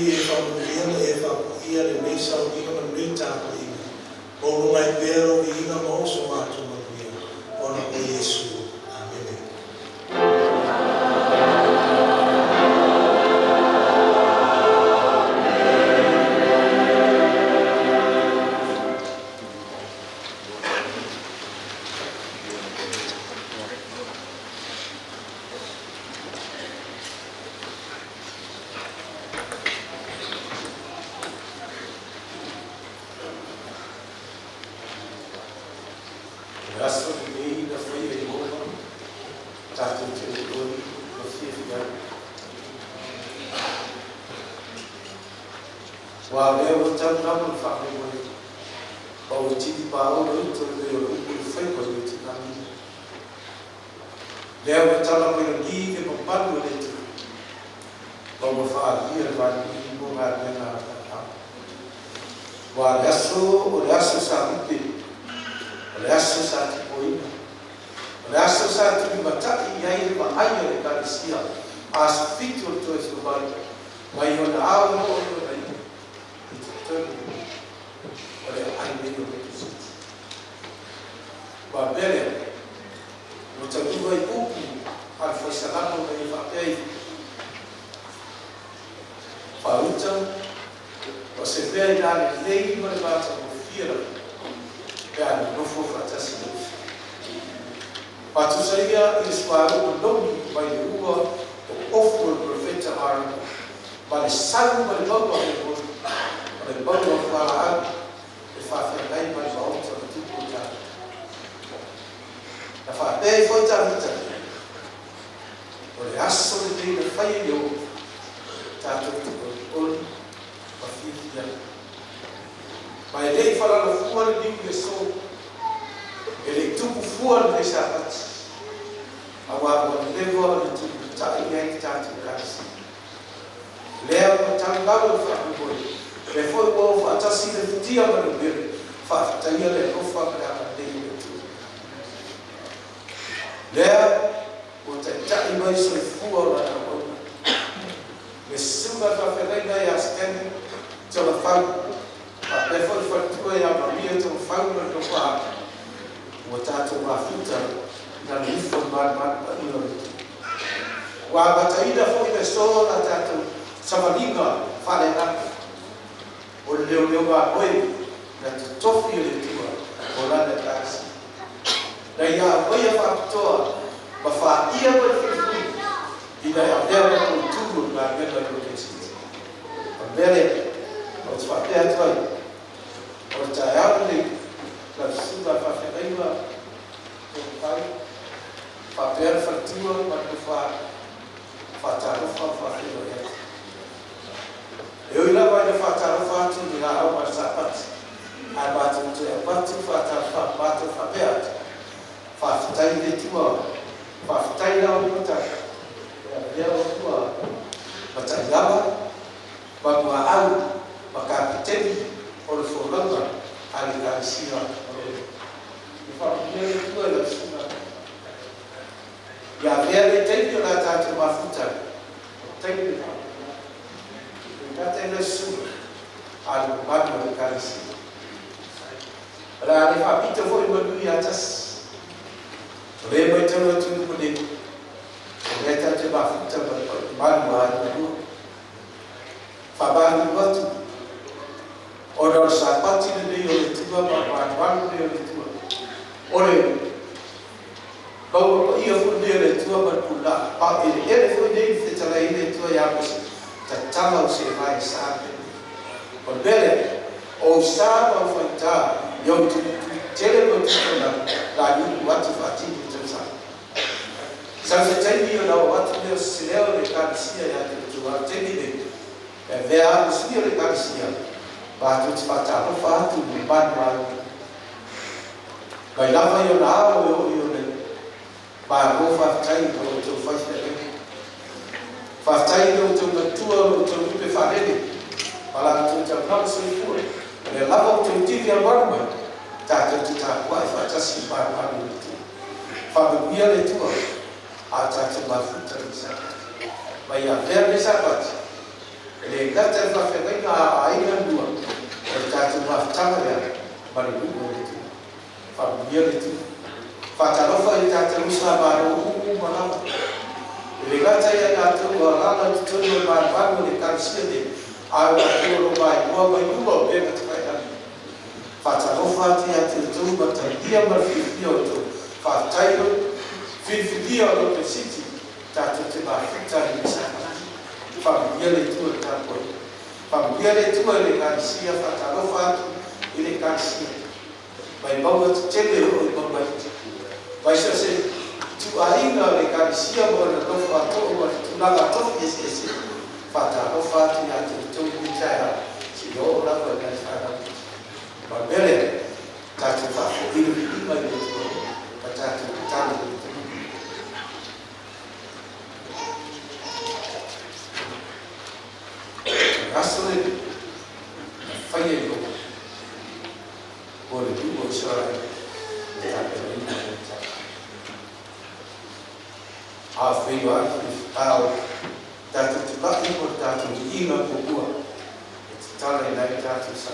e whamuria na e whapuia le meisa o inga manuita ko inga. Mōru ngai pero i inga mauso mātu manuia. Ona o Yesu. Amen. Graças a Deus, da foi de novo, tá tudo tranquilo, você fica. Uau, eu já não vou falar muito. O time Paulo, eu tô eu foi com o time caminho. Eu já não vou aqui que não paro de ter. Vamos falar aqui, vai me mudar de nada. Uau, o sabe que Rasa satu poin, rasa satu di mata ia ia ayah dekat siap, as fitur tu sebar, mayu naau mayu naik, itu tu, oleh ayah itu begitu. Babel, macam tu bayi buku, al-Faisalam bayi pakai, farucam, pasal dari lagi berbaca mufir. Dan no for fantastic. Patu saya isparu belum bagi uang offer profeta ar bagi sang bagi bawa falaan efafir lain bagi bawa itu kita. Dapat deh foto kita. Oleh asal dia fai yo tatu on pafiya. Mas ele fala no fundo de pessoa, ele tudo fundo de sapato. Agora quando levou ele tudo tá aí tá tudo assim. Leva tangalo faz boi. Ele foi o fantasia do dia para ver. Faz tá ele não faz para dele tudo. Leva o tá aí mais foi fundo lá na rua. Mas se uma para fazer daí as tem já faz Lepas faktura yang berbeda tu faham berdoa, wajah tu mafuta dan info mat berdoa. Wabata ida foi pessoa até tu sama liga fale nak, oleh oi, dan tofi oleh tua, bola detas. Dan ya boleh faktor, bafa ia berfirman, ida ada pun turun bagi berdoa. Berbeda, os faktor tu. Percaya ni, kalau sudah pakai lima, sampai pakai faktur, pakai faktur ya. Eu ia para faktur tu dia awal sahabat, abad tu abad tu faktur, faktur ini tua, faktur yang kita, dia tua, macam apa, bahawa awal, pakai petani. Oleh forlanga ali kaisia oleh família tua ela suma ya vele tem na tata mafuta tem na suma ali madu kaisia ali família foi madu ya tas lembra então tudo poder oleh tata mafuta madu fabali watu Orang sahabat ini dia oleh tua, bapak dia oleh tua. Oleh bawa ia pun dia oleh tua berpula. Pak ini pun dia setelah ini tua yang mesti tercalau sebagai sahabat. Berbeda, usaha wanita yang jadi betul lagi waktu fati itu sahaja. Sampai jadi dia waktu dia selalu dekat sia yang terjual jadi dia, dia harus dia dekat sia. Batu cepat fatu ban baru. Baiklah saya nak yo baru fatai tu fatai. Fatai tu betul tu befadeli. Malah tu jangan selipur. Lepas tu tiga baru. Tak kuat fatai simpan baru itu. Fatai biar itu. Aja cepat terus. Baiklah biar sahabat. Le gata fa fe ga ai na dua. E ta tu ma tama ya. Bari du ko le tu. Fa bia le tu. Fa ta lo fa ta te musa ba ro mana. Le gata ya ta tu wa la tu tu ba ba mo le ka si de. A wa tu lo ba mo ba du lo be ka ta ya. Fa ta lo fa ti ya tu tu ba ta dia ma fi dio tu. Fa ta yo fi dio lo pe siti. Ta tu te ba fi ta ni sa. Fa bia le tu ta ko. Fa bia le tu le ka si ya fa ta lo fa tu ile ka si. Vai ba mo te le o ba ba. Vai se tu ainda le ka si ya mo le to fa to o tu na ga to ese fa ta lo fa tu ya tu ni ta ya. Si yo la ko ka sa na. Ba bele ta tu fa ile ile ba le tu. Pa ta tu ta le. Asole fai yo ore tu o sara de a fai yo a ta tu ba importante di ina ko bua ta le dai ta tu sa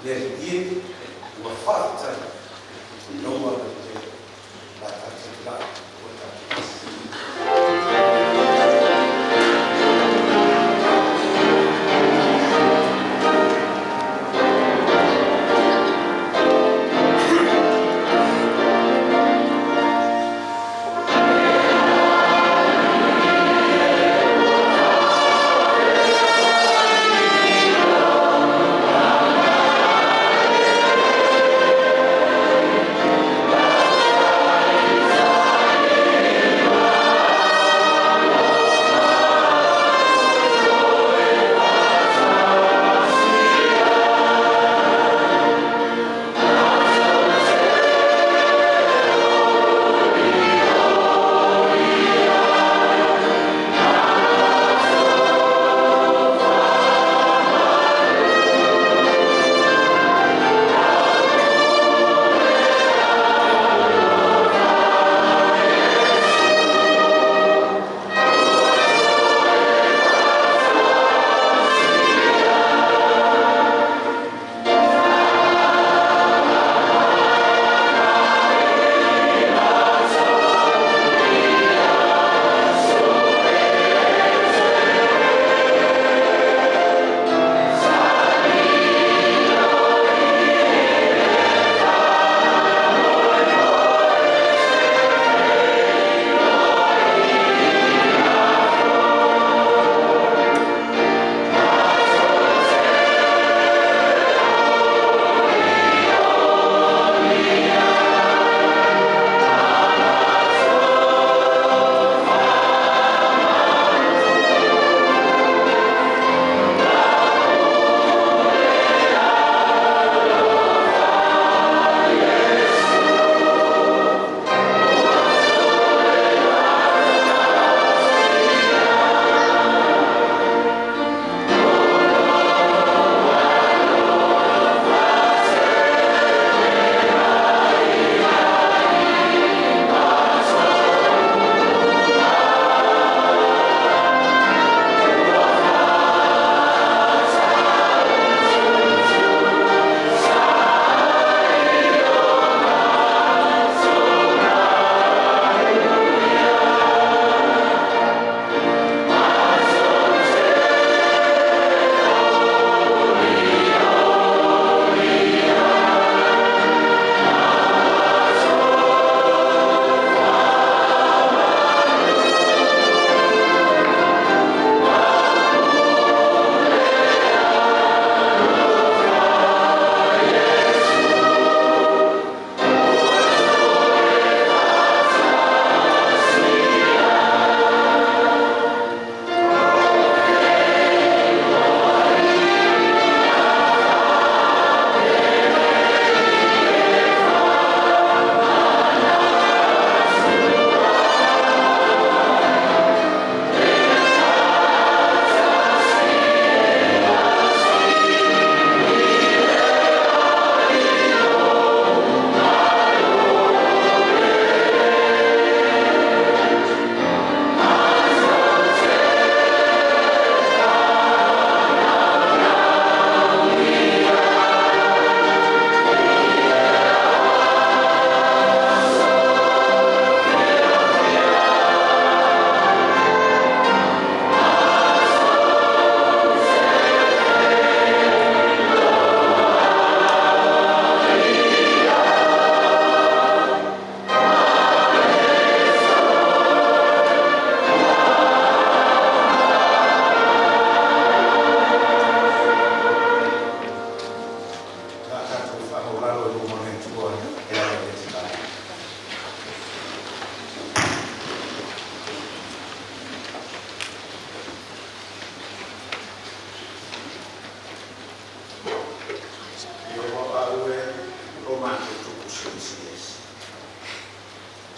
le di wa fatta no wa la ta tu la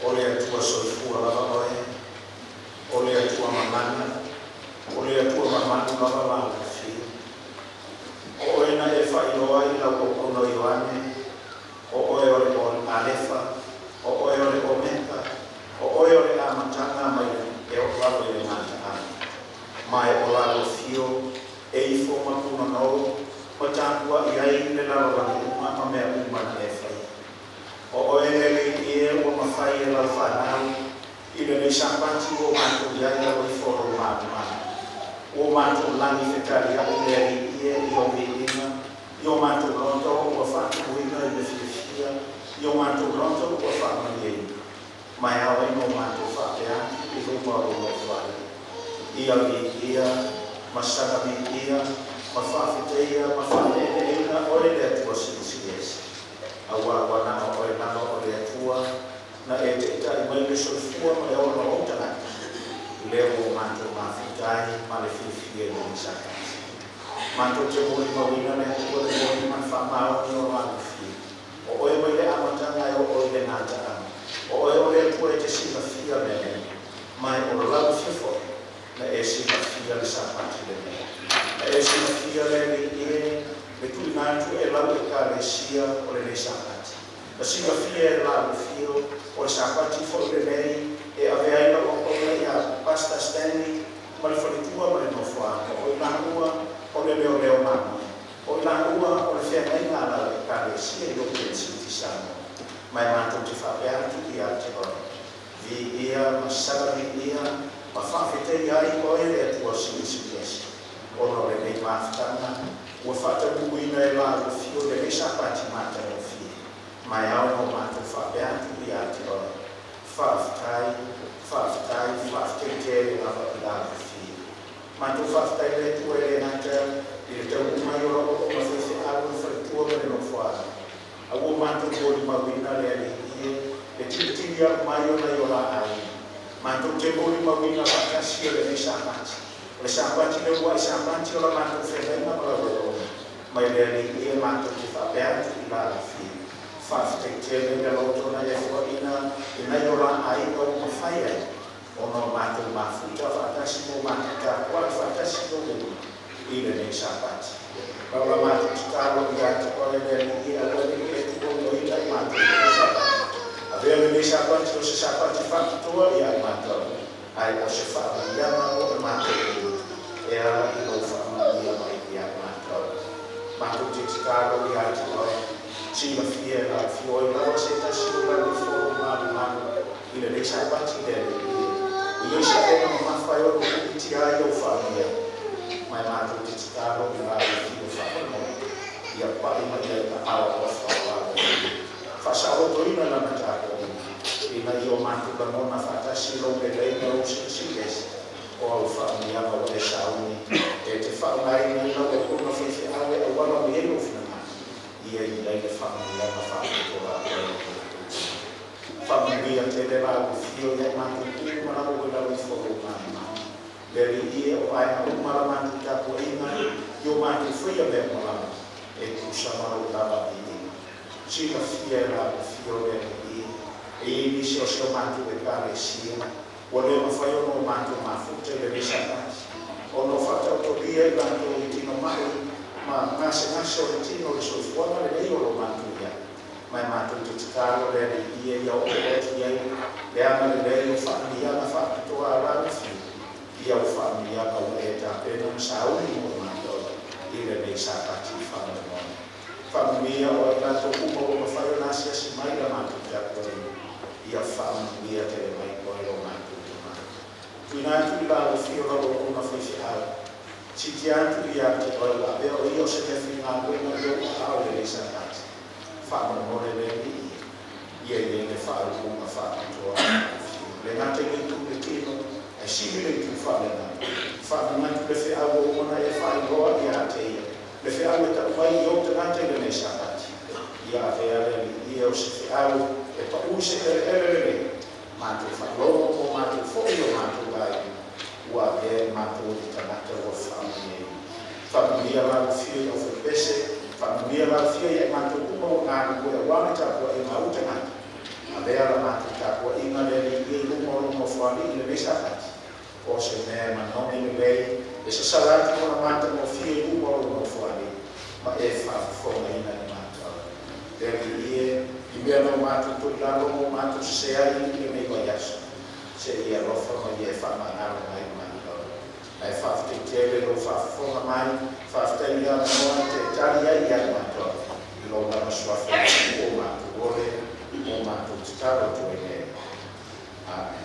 ole atua soifua lava oe, ole atua mamana, ole atua mamanu lava lava fi. O oe na e whailoa i lau o kono Ioane, o oe ole o Alefa, o oe ole o Meka, o oe ole a matanga mai e o lalo i le ngata a. Mai o lalo fio, e i fo makuna nau, o tātua i ai le lalo rangi umama mea umana e whai. O oe le ie o mawhai e lau whanau, i le nei sapati o mātou i ai lau i foro mātou mātou. O mātou langi whetari a i le ie i o vīina, i o mātou ronto o whātuina i le whiwhia, i o mātou ronto o whāmaiei. Mai awa i no mātou whāpea, i ruma o lo whai. Ia ia, masaka ia, ma whawhiteia, ma whawheneina, ore le atua sinisiesi. Awa wana o ore nana o le atua, na e te ita i mai le soifua ma e ono o tanaka. Leo o mātou mawhitai, ma le whiwhia no misaka. Mātou te mori mawina le atua le mori man whamao ni o wāwhi. O oe mai le amatanga e o oe le ngata ama. O oe o le atua e te sima fia mene, mai o lau fifo, na e sima fia le sapati le mea. Na e sima fia le le tui ngātu e lau e ka le sia o le nei sapati. Na sima fia e lau fio o le sapati fo le nei e aveaina o kone ia Pastor Stanley ma le whalitua ma le nofoa. O i nāua o le leo leo mama. O i nāua o le whea mai ngāna le ka le sia i o le siti sama. Mai mātou te whapeatu i a te ora. Vi ia, ma salami ia, ma whawhete ia i koe le atua sinisiesi. Ono le nei māwhitanga, ua whatabuina e la o fio le nei sapati mātai o fie. Mai au no mātou whapeatu i a te ora. Whawhitai, whawhitete e lava i la o fie. Mātou whawhitai le tua e le nātau, i le tau umai o roko o mawhiwhi alu i whalitua me le no whaara. A ua mātou kōri mawina le ali ie, le tiri a mai o na i o la ai. Mātou te kōri mawina whakasi le nei sapati. Le sapati le ua i sapati o la mātou whenenga ma la roro. Mai le ali ie mātou te whapeatu i la a fie. Whawhitekele le loto na e whaina, i nei o la ai o mawhai ai. Ono mātou mawhuta whakasi mo mātou ka kua whakasi o le i le nei sapati. Paula mātou tikaro i ate kore le ali ie a wani e tuko no i lai mātou i sapati. A vea le nei sapati o se sapati whakutua i ai mātou. Ai o se whaamaiana o e mātou e ala i o whaamaiana i ai mātou. Mātou te tikaro i ate kore. Sima fia la fio i lawa se ta sura i foro mātou i le nei sapati le ali ie. I o se ena ma mawhai o i ti ai o whaamaiana. Mai mātou te tikaro i la i fio whaamaiana. Ia pai mai ai ka awa o whaamaiana. Whasao toina na matako i na i o mātou ka mona whatasi lo pe leina o sinisiesi. O au whaamaiana o e sauni. E te whaamaiana i lau e kuna whiwhi awe a wala mi eno whina. Ia i lai le whaamaiana whaamaiana whaamaiana te le rau fio i mātou tū mana o lau i whoro mātou. Leri ie o ai na umara mātou tāpua inga i o mātou whia mea marama. E kusa mara o lava i inga. Sina fia e rau fio leri ie. E inisi o seo mātou e kāre sia. Ua leo mawhai o no mātou mawhute le risakati. O no whatau tobia i mātou i tino mai. Ma ngase o le tino le soifuanga le rei o lo mātou ia. Mai mātou te tikaro le ie ia o oti ai. Le ama le rei o whaamiana whaapitoa a rau fio. Ia o whaamiana o e tāpena na sauri mo mātou. I le rei sakati whaamana. Whaamia o e tātou kuma o mawhai o nasia si mai la mātou te akorei. Ia whaamia te le mai koe o mātou. Tuna atu i la o fio la o una whiwhi au. Titi atu i ate o la vea o i o se te whina wena i o au le leisa kati. Whaamamore le ni i. Ia i le whaarukunga whaatoa. Le ngate le tu le tino, e simi le tu whalena. Whaamangatu le whi au o ona e whai roa i ate ia. Le whi au e ta uai i o te ngate le leisa kati. Ia vea le ni i o se whi au e pa use ele. Mātou whalomo o mātou whoi o mātou gai. Ua e mātou i tanata o whaamia. Whaamia lau fio o whepese. Whaamia lau fio i e mātou kuma o ngāna koe a wāmeta koe e mautangata. Avea la matu tāpua inga le i lumo whani i le mesa pati. O se mea manoni le lei, e sa salati o na mata mo fie lumo whani, ma e whaafonga ina ni matu. Te i mea no matu to i lalo mo matu se ai i le mei waiasa. Se i a rofa ma i e whamanara mai matu. Ai whaafte tele lo whaafonga mai, whaafte i a noa te tari ai i a matu. I lo na maswafi o matu ole, o matu titaro to i le. Amen.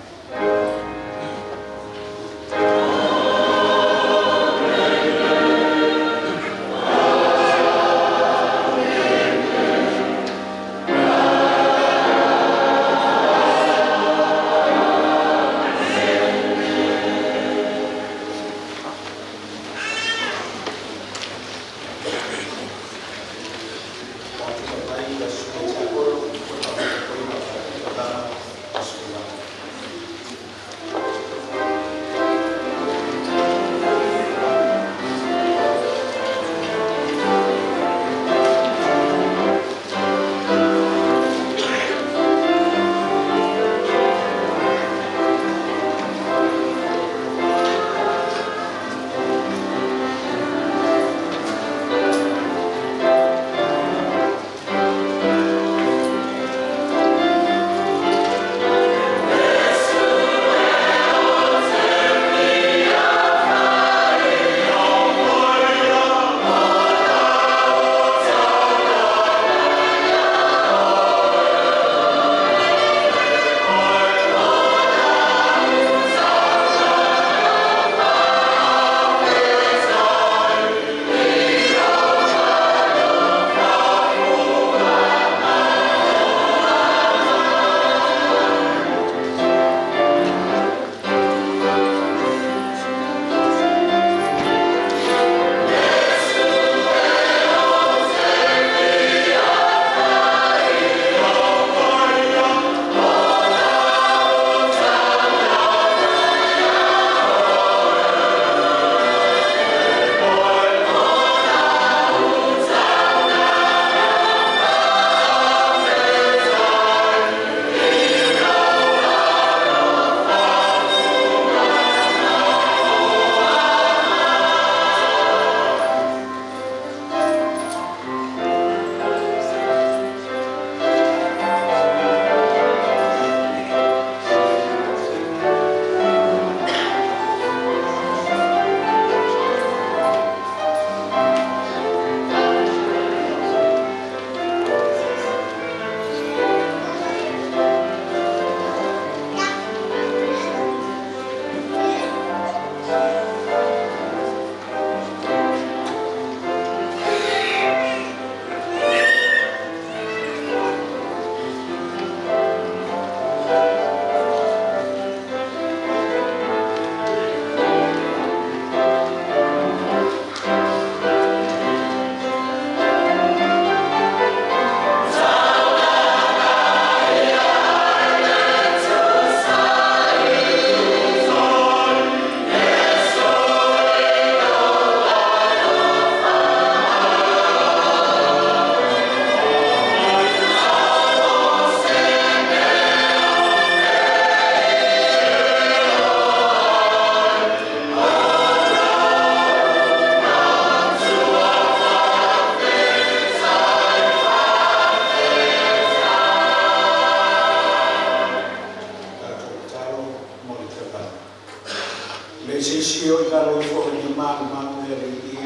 Sio ikalo ifo ni mamu ya ligi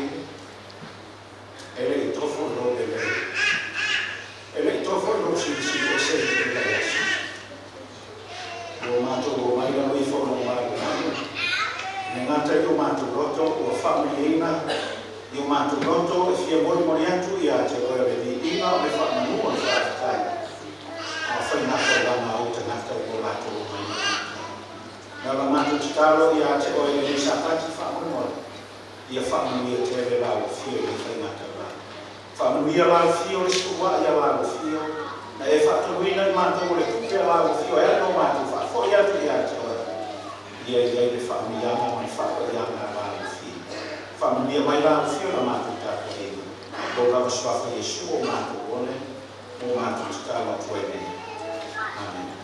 ele trofo lo de ele trofo lo si ese de la yasi o mato o mai lo ifo no mamu ngata yo mato roto o familia yo mato roto e fie mori moriantu ya te o le di ina me fa manu o fa tai a fa na ko na o te na ko mato dalam matu citalo ia te o ele sapati fa mo ia fa mo ia te la o fio i fa na ta fa mo ia la fio i suwa ia la fio na e fa to wina matu o le tupe la o fio e no matu fa fo ia te ia te ia le fa mi ia ma fa ia na la fio fa mo ia mai la fio na matu ta ke do la swa fa Yesu o matu o matu citalo to ele Amen.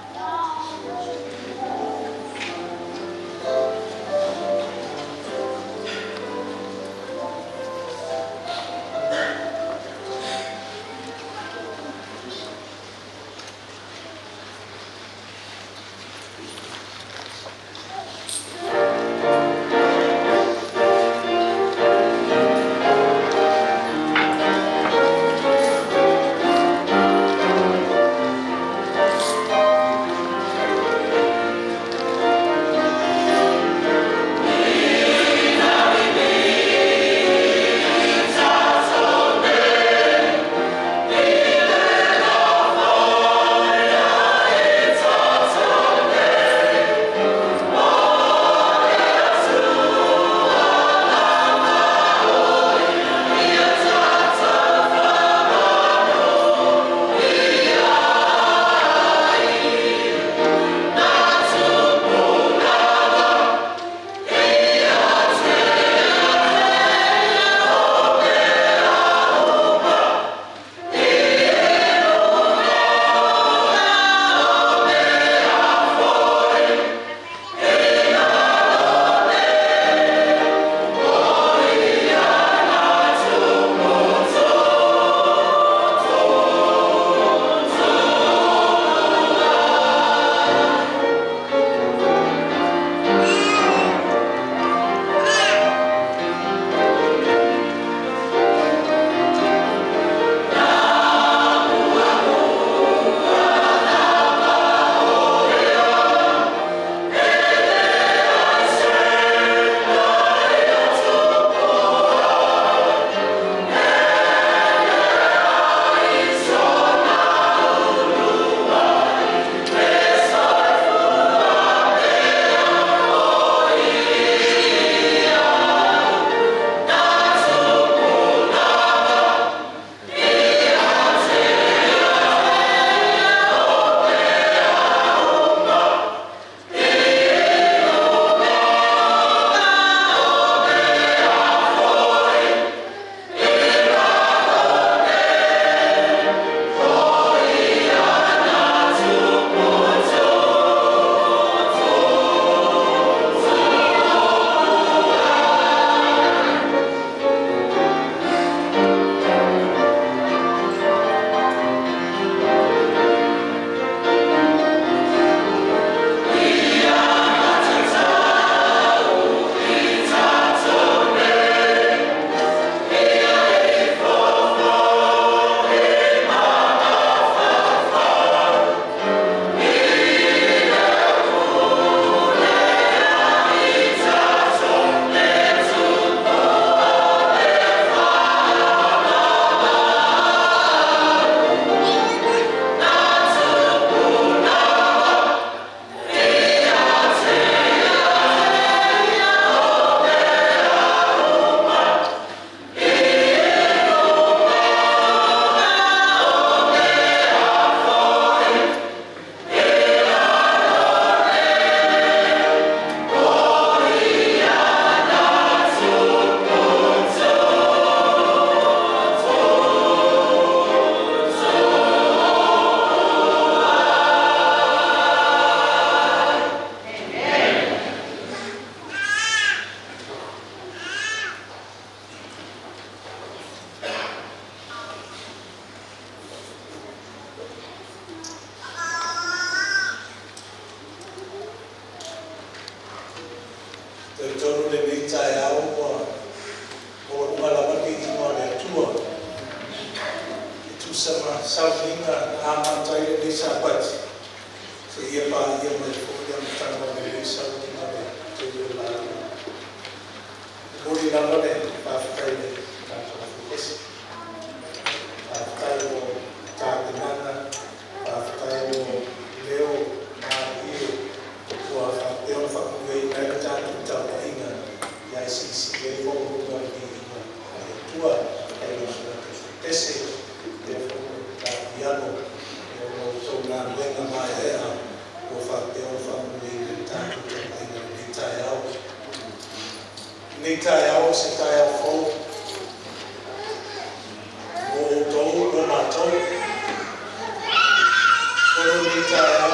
Nita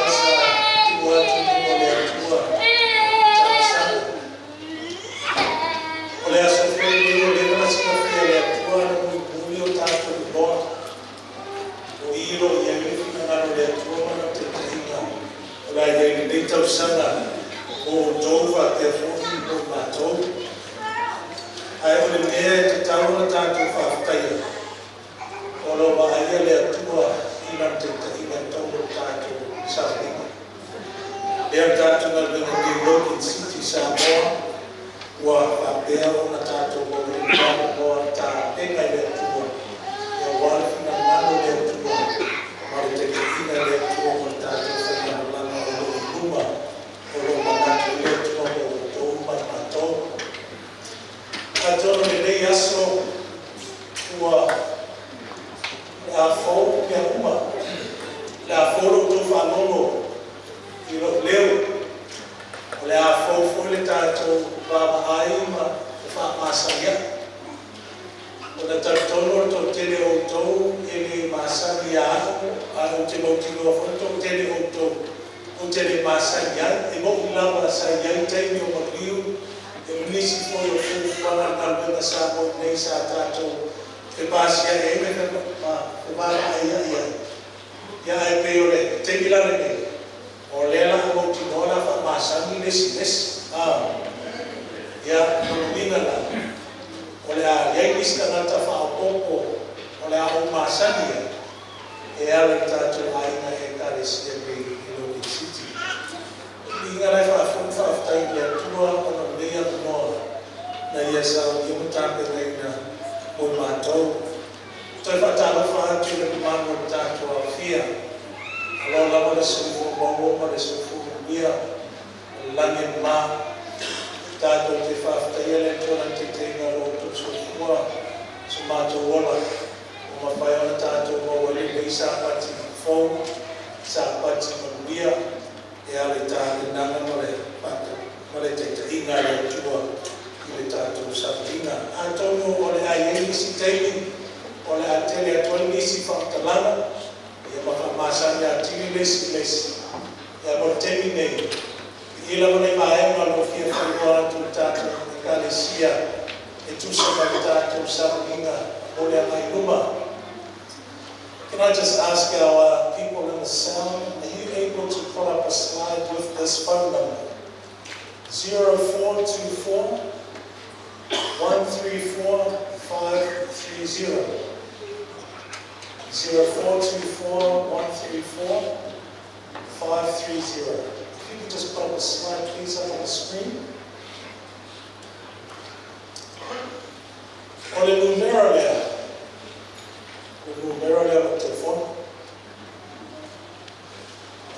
sana o tova te funi o matou. Ai o le mea te tauna tātou whawhataia. O lo wa aia le atua ina te ina tauna tātou Samoa. Lea tātou na luna ki Logan City Samoa. Wa whapea o na tātou o le moa tā penga le atua. Ia walfina nano le atua. Mare te ina le atua o tātou whaia lana o lo luma. O lo manatu le atua o tō matou. Atoro le rei aso ua la fo ke uma la foro to fanolo i lo leo le a fo le tato baba ai ma fa masaia o le tatono to tele o to ele masaia a o te mo tino fo to tele o tele masaia e mo lava saia te mi o liu nisi foi o fundo para a banda sabo nem sa tato e pasia e me e vai aí ya e peore te milare o lela o tinola fa masami nesi ya no mina la o le a lista na ta fa poco o le a o masani e ala tato ai na e carecia de Logan City inga lai fa tai le tua o na meia no na ia sa o mo tape nei na o matou toi fa talo fa tu le mano tato a fia alo la mo se fo mo mo se fo ia la me ma tato te fa tai le tua te te na o tu so fo so matou ola o ma fa ona tato mo le sa pati fo sa pati mo ia e ale tāne nanga mo le te inga le tua i le tātou sabina. A tono o le ai nisi teimi, o le a tele a tole nisi whakatalanga, e maka masani a tini lesi, e a mo temi nei. I la mo ne maenga lo fia whanua atu tātou e kalesia, e tusa ka tātou sabina o le a mai numa. Can I just ask our people in the sound, are you able to pull up a slide with this phone number? 0424 134 530. 0424 134 530. If you could just put up a slide, please, up on the screen. O le numero lea. Numero le telefone.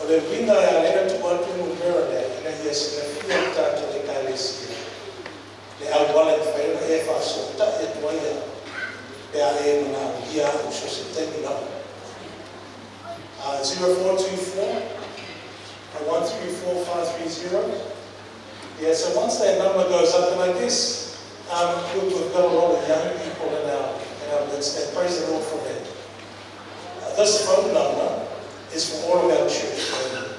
O le vinda e alena tu atu numero le ina ia se le fia tato le kalesia. Le au wale whaera e wha sota e tuaia. Pe a e mana ia o so se temi na. 0424 134 530. Yeah, so once that number goes up, and I guess we've got a lot of young people in our midst, and praise the Lord for that. This phone number is for all of our church family.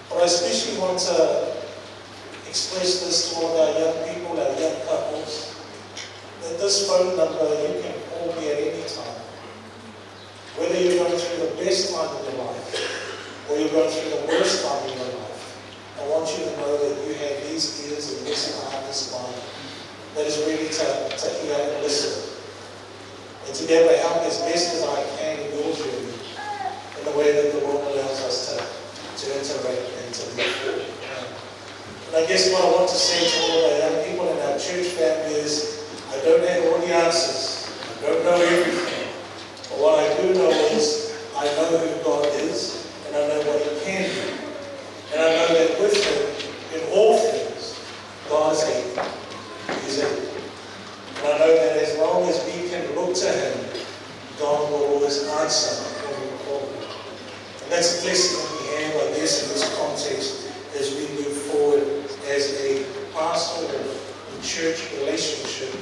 But I especially want to express this to all of our young people, our young couples, that this phone number you can call me at any time. Whether you're going through the best time of your life, or you're going through the worst time of your life, I want you to know that you have these ears and this heart, this mind, that is ready to hear and listen. And to be able to help as best as I can in your journey, in the way that the Lord allows us to interact and to live forward. And I guess what I want to say to all the young people in our church family is, I don't have all the answers. I don't know everything. But what I do know is, I know who God is, and I know what He can do. And I know that with Him, in all things, God is able. He is able. And I know that as long as we can look to Him, God will always answer when we call Him. And that's a blessing that we have, I guess, in this context as we move forward as a pastoral and church relationship,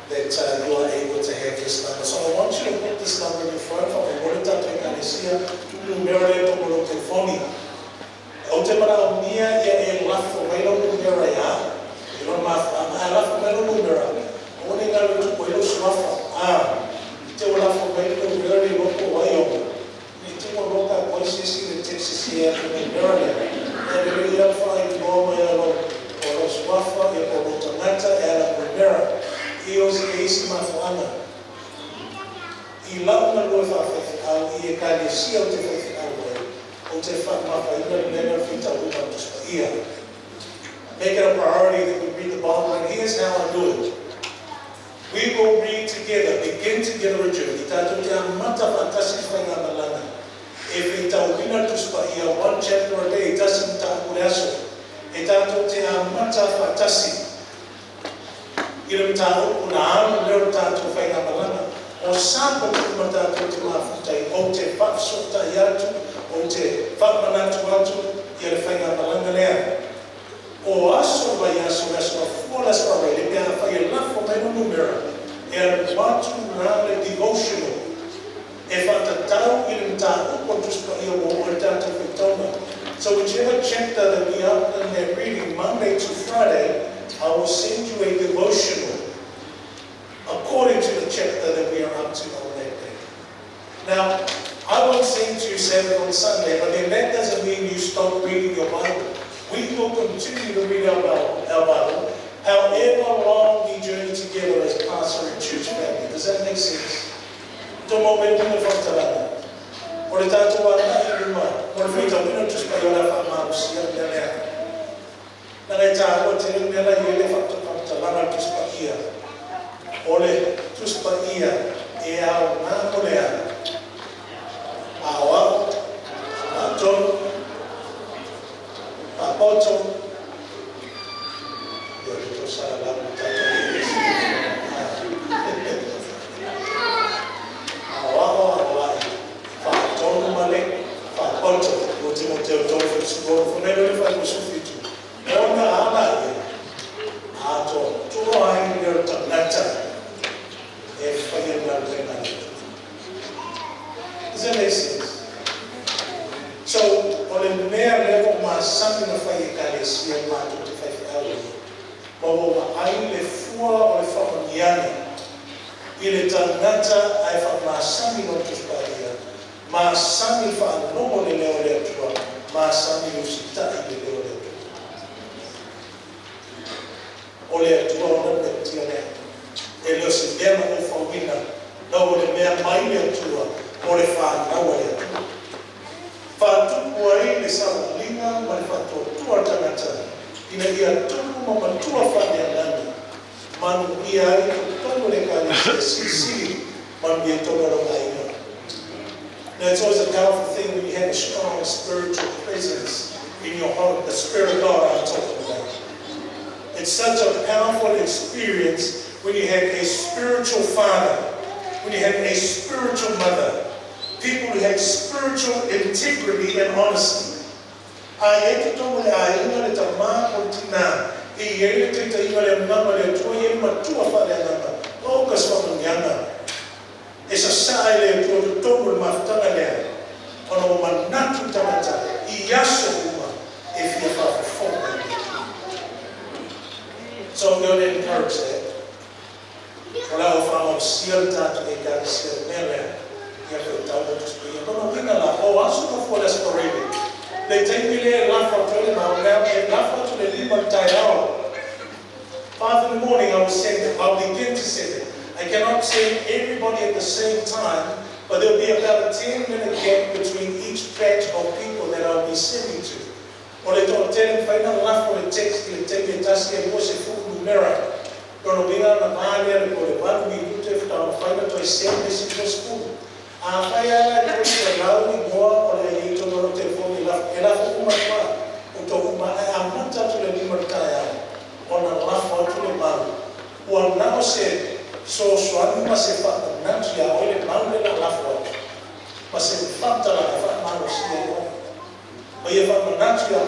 that you are able to have this number. So I want you to put this number in your phone. From the Morita to Ecclesia, numero le tomo telefoni. O te mara o mia ia e lafo welo numero ia. Ilo mafa, ma lafo welo numero. O ne ngalo tu welo swafa. Te o lafo welo numero le loko waio. Ni te mo loka koisisi le texisi ia numero le. E le ia whafuanga. I launa loa whawhawhiau I ekalesia o te whawhiau e, o te whamaka ina lena whita uma tuspa ia. Make it a priority that we read the Bible, and here's how I do it. We will read together, begin together a journey. Tātou te amata whantasi whainga malanga. E whi tau wina tuspa ia, one chapter a day, doesn't tāku aso. E tātou te amata whantasi. Ira tātou kuna anu leo tātou whainga malanga. O sāpa tuma tātou te mawhutai, o te whapsota i atu, o te whamanatu atu, i ara whainga malanga lea. O aso vai aso a fuolas para ele, e a whai lafo mai no numera, e a watu rāle devotional, e whatatau I rinta upo tuspa ia o tātou whitona. So whichever chapter that we are in there reading, Monday to Friday, I will send you a devotional according to the chapter that we are up to on that day. Now, I won't send you Sabbath on Sunday, but then that doesn't mean you stop reading your Bible. We will continue to read our Bible, however long we journey together as pastor and church family. Does that make sense? Tomo me puna whakarana. O le tātou ana I rima, o le whita puna tuspa I ora whamarusia nea. Nā ngai tā o te rinela I ele whakarana tuspa ia. O le tuspa ia e au nā molea. Awa, a tonu, a poto, yo le to sa la Timoteo tofu sugoro funelo le fa kusufitu ona ala ye ato to ai le tanata e fa ye na pena. Does that make sense? So on the mere level ma something of a kalesia ma to te fa ale mo ai le fua o le fa maniani ile tanata ai fa ma something of to ma sami fa nomo le leo le tua, ma sami usita I le leo le tua. O le tua o le tia ne, e leo se dema o fa wina, na o le mea mai le tua, o le fa nawa le tua. Fa tupu ai le sa linga, ma le fa tua tangata, ina ia tunu ma matua fa le anani, manu ia ai tonu le kani se sisi, manu ia tonu ro mai. Now, it's always a powerful thing when you have a strong spiritual presence in your heart, the Spirit of God I'm talking about. It's such a powerful experience when you have a spiritual father, when you have a spiritual mother, people who have spiritual integrity and honesty. Esa sa ile to tomo maftanga lea ono manatu tamata I yaso uma if you have a phone. So I'm going to encourage that. Wala o fama sial tatu e ka sial nele ya ko tau to speak. Kono kinga la o aso ko for das correct. They take me there laugh for 20 now and laugh to the lima tayao. 5 in the morning I will send them. I'll begin to send them. I cannot send everybody at the same time, but there will be about a 10-minute gap between each batch of people that I'll be sending to. Or they don't tell them, find out enough for the text, they take the task and watch the full numera. Don't be on the Malia, or the one we do to find out to send this to school. I don't allow me more or the little or the phone enough Uma, I'm not touching the Limertaya on a laugh out to the man. Who now said, so swami masih faham nanti ya oleh malu le lafwa masih faham tak faham malu sih ya bayar faham nanti ya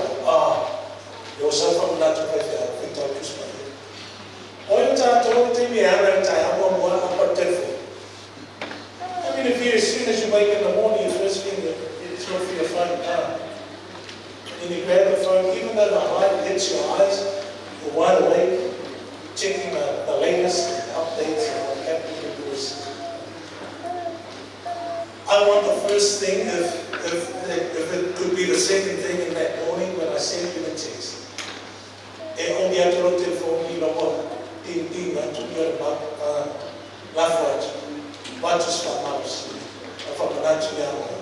yo saya faham nanti kita terus bayar oleh cara tu ni ada cara apa buat apa telefon. I mean, if you as soon as you wake in the morning, your first thing it's not for your phone and you grab the phone, even though the light hits your eyes, you're wide awake, checking the latest updates and what happened to yours. I want the first thing, if it could be the second thing in that morning when I send you a text. E onde a toro telefone logo tin tin na tu yo ba lafwat, watus whamausi, a whamanatu ia oa,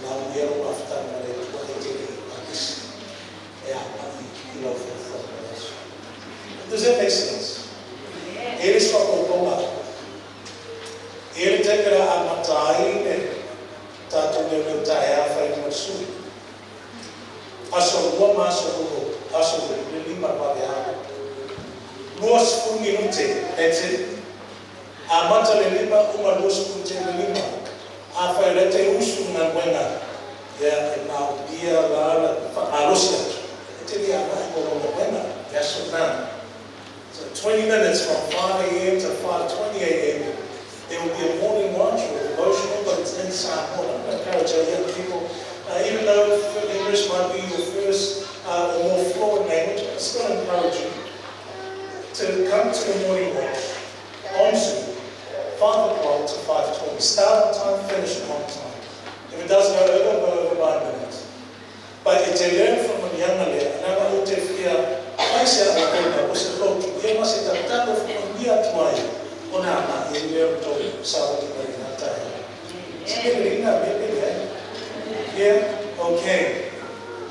na uiero after mare tua e te akisi, e a mai I lau whamanatu. Does that make sense? It is whakaupoma. Ele tekera a matai e tātou leo tae a whai masu. Aso rua maso rua, aso rua, le lima pare a. Lua sipuru minute, that's it. A mata le lima, uma lua sipuru te le lima. A whai rete usu na wenga. Ia e nao dia lara, a rosia. E te ria mai koro na wenga. Ia so na. So 20 minutes from 5 a.m. to 5:20 a.m. There will be a morning watch or a devotional, but it's inside more. I'm going to encourage our young people, even though English might be your first or more fluent language, I'm still encourage you to come to the morning watch on Zoom, 5 o'clock to 5:20. Start on time, finish on time. If it does go over 5 minutes. But if you learn from a young man, and I'm going to fear, I say, I was a look, you must have done it from year to year. Ona ma e leo to sawa ki mai na tai. Sike ringa bebe eh. Yeah, okay.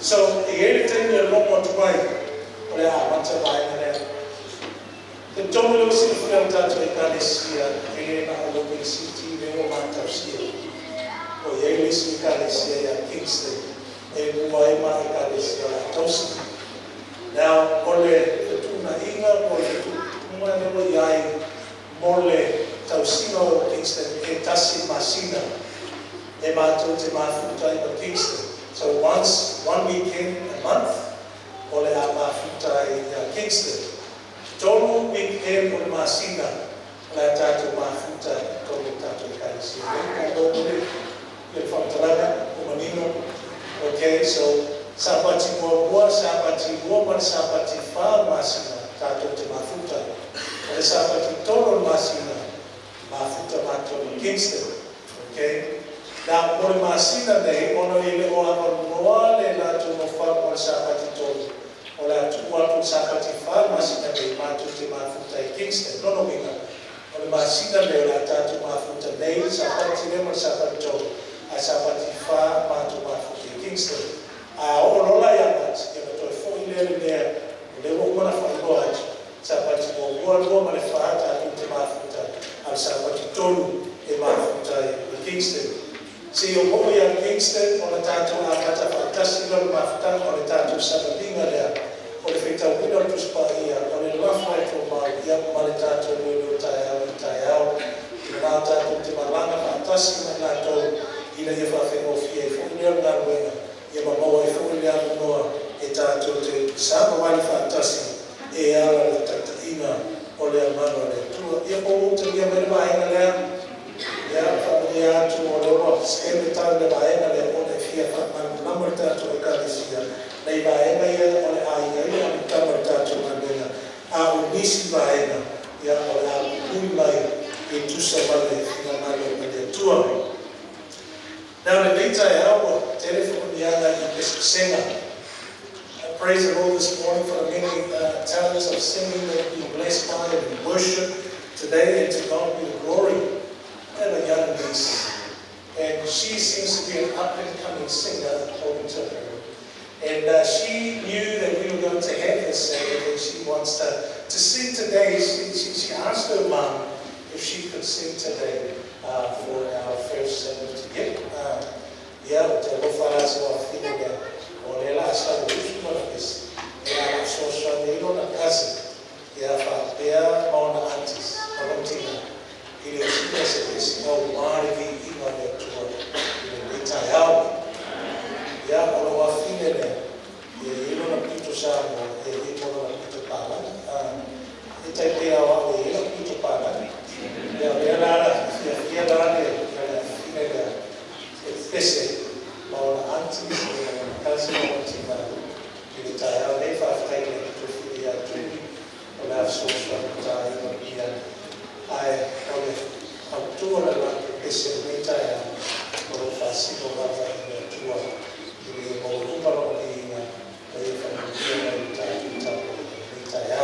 So e ele tem le longo to mai. Ora a mata vai na le. The tomo lo si fura ta to e kale sia e na lo ki city le o mata sia. O ele si kale sia ya Kingston. E buai ma e kale sia la tosi. Now ole tu na inga ole tu uma no yai mole tausino o Kingston e tasi masina e mato te mafuta i Kingston. So one weekend a month, ole a mafuta i Kingston. Tono weekend o masina, ole a tato mafuta tono tato i Kalisia. Ole le whamtalaga o manino. Okay, so sapati mua, but sapati wha masina tato te mafuta. Ole sapati tono masina, mafuta mato i Kingston. Okay? Now, ole masina nei, ono ele o noa le lato no wha ole sapati tono. Ole atu watu sapati wha masina nei, mato te mafuta i Kingston. Nono minga. Ole masina nei, ole atatu mafuta nei, sapati le mo sapati tono. A sapati wha mato mafuta i Kingston. A ono la yamat, yana toi fo ilele nea, ole wo mana wha iloa atu. Sapati mo ua male whaata atu te mafuta al sapati tonu e mafuta i Kingston. Si o mo ia Kingston, o le tātou a kata whaatasi no mafuta, o le tātou sababinga lea, o le whetau wina tuspa ia, o le lawhai tō mau ia, ma le tātou leo tai au, i le nā tātou te malanga whaatasi ma nātou, ina ia whawhengo fia e whunea ngā ruenga, ia ma maua e whunea noa e tātou te sāma wani whaatasi, e ala le tataina o le amano le tua. Ia po uta ia mele maenga lea, ia whamia atu o le roa, skele tau le maenga le o le fia whamanu namar tātou e kālesia. Nei maenga ia o le aia ia o le tamar tātou manena. A o nisi maenga, ia o le a kui mai e tusa male fina malo o le tua. Now le leita e awa, telefonu nianga i Pesusenga. Praise the Lord this morning for the many talents of singing that we've been blessed by and worship today, and to God be the glory. I have a young niece, and she seems to be an up-and-coming singer, according to her. And she knew that we were going to have this Saturday, and she wants to sing today. She asked her mom if she could sing today for our first service. Yeah, te lo farás o fine de Olela asa usu mana kesi, ela sosua neilo na kazi, ela fapea mauna antes, mauntina, ele usiku se kesi au mari vi ina le tua, ele leta yao, ya ono wafine ne, ilo na pito samo, ilo na pito pala, ita idea wa ilo na pito pala, ya lela ne, fine ne, pese, mauna antes, kasi mo tina ili tayo ne fa fai le tu ya tu ola so so tayo no ia ai ole autura la ese meta ya o fa si no va fa le tua ili mo lu pa lo ni na le fa ni na ta meta ya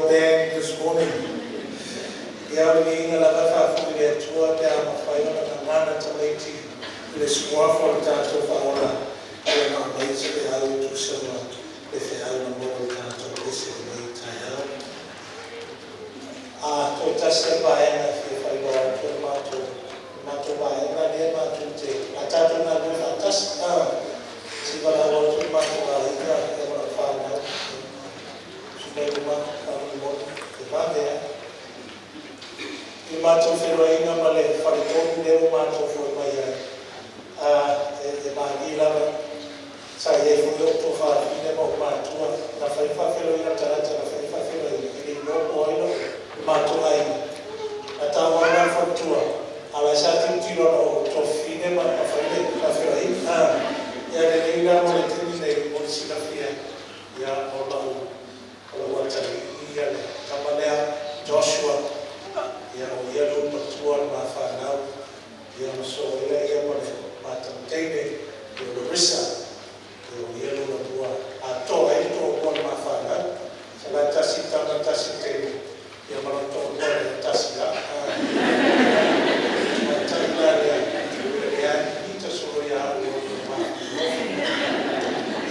your band this morning. Ia o le inga la whawhafu le atua te a mawhaina na ngana tamaiti le squafa le tātou whaora e na meisa le au tu sama le whiau na mo le tātou le se mei tai au. A to tasa paenga fi whailoa to mātou paenga le mātou te a tātou na le whatasa si wala o tu mātou paenga e mara whanau si mei uma kami mo te whawea i mātou wheroinga ma le wharetonu leo mātou fwoi mai ai e mahi lava sa e fwoi o tō whawhine mo mātua na whaiwha wheroinga tarata na whaiwha wheroinga i ni loko oilo mātou ai na tāua ngā whatua ala sa tūtiro o tō whine ma na wheroinga ia le neina mo le tini nei mo le silafia ia o lau atari ia le kamalea Joshua ia o ia lo matua ma whanau ia o so ia mo le matamteine ia o Larissa ia o ia lo matua a toa e toa mo ma whanau sa la tasi tama tasi teine ia mara toa mo le tasi la matai la ia ita soro ia o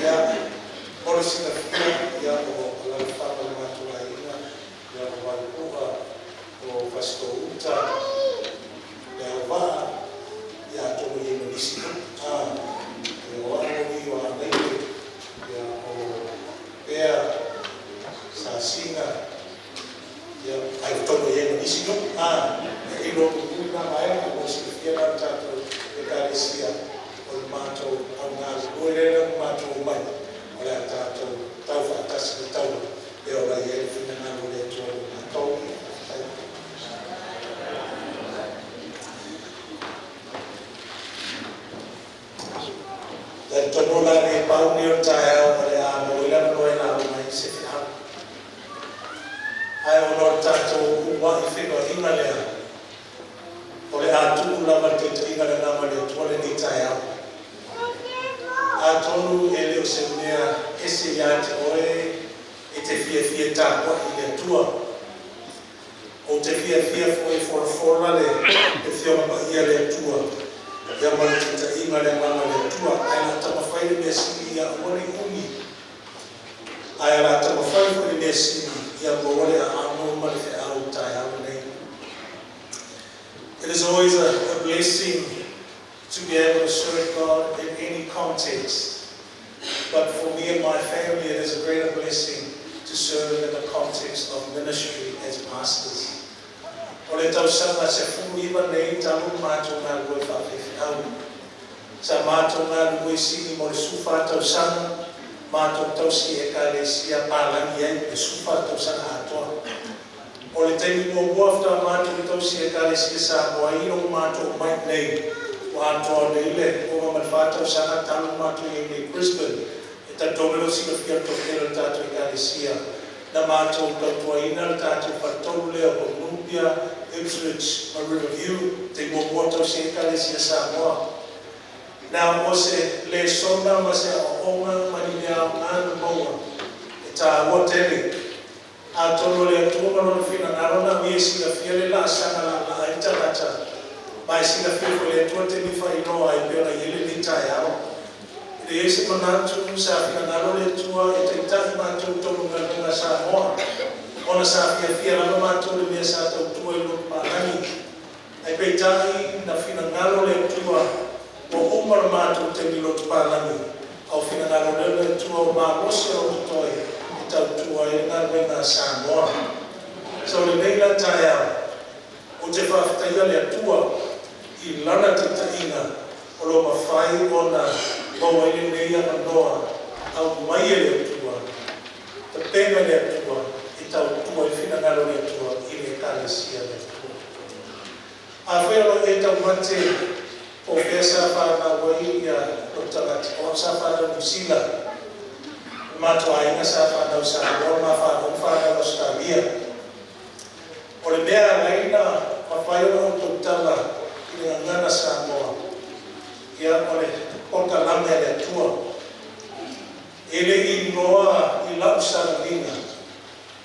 ia o le sinafia ia o la whapa le matua ina ia o walpua o Pastor Uta le awa ia tomo i nisi e o anoni o anei ia o pea sa singa ia ai tomo i nisi e ilo kuna mai o sinafia na tato e karesia o le mātou au ngā luerera mātou mai o le tātou tau whaatasi le tau e o lai e whina ngā lore tō mātou le tono la ne pau ni o tae au o le a moila noe la o mai se whina ai o lor tātou ua i whino inga lea o le a tuku lama te inga le nama le tuale ni tae au a tonu e leo se mea ese ia te oe e te fia tāpua i le tua o te fia fwoi fora le e whioma pa ia le tua ia mara te ta inga le mama le tua ai la tama whaile mea sini ia ori umi ai la tama whaile mea sini ia mawale a amo mara fe au tai au nei. It is always a blessing to be able to serve God in any context. But for me and my family, it is a greater blessing to serve in the context of ministry as pastors. O le tausanga se fuiwa nei talu mātou ngā lue whawhiwhiau. Sa mātou ngā lue sini mo le sufa tausanga, mātou tausi e ka le sia pālangi ai, le sufa tausanga atoa. O le teimi mo muafta mātou tausi e ka le sia sa moa iro mātou mai nei, o atoa leile, o mamalwhātau sanga talu mātou i nei Brisbane, e ta tōmelo sika whia tōkera tātou i ka le sia. Na mātou tautua ina le tātou whatau lea o Lumpia, Ipswich, ma Riverview, te mua tausi e ka le sia sa moa. Nā o se le sona ma se o onga mani mea o ngāna maua, e tā ua tele. A tono le atua marona whina ngarona, mi e sika whia le la sanga la ai tarata. Mai sika whia le atua te mi whai noa ai peona i ele ni tai ao. Le ese manatu sa whina ngaro le atua e te tahi mātou tono ngarunga sa moa. Ona sa whia lama mātou le mea sa tau tua i loku mānani. Ai pei tahi na whina ngaro le atua o umar mātou te milotu pālani. Au whina ngaro le atua o mārose o tutoi. Tautua e ngā renga Samoa. So le neila tai au, o te whawhataia le atua i lana te tainga o lo mawhai o na maua i neia manoa au mai e le atua. Te pēnga le atua i tautua i whina ngaro le atua i le kālesia le atua. A whero e tau mate o whesa whana wai ia o tangati o sa whana Nusila. Mātua inga sa whanau sa Roma, whanau Australia. O le mea leina, ma whaiona o tautanga i le ngana Samoa. Ia o le pota lame le atua. E le i noa i lau Saramina.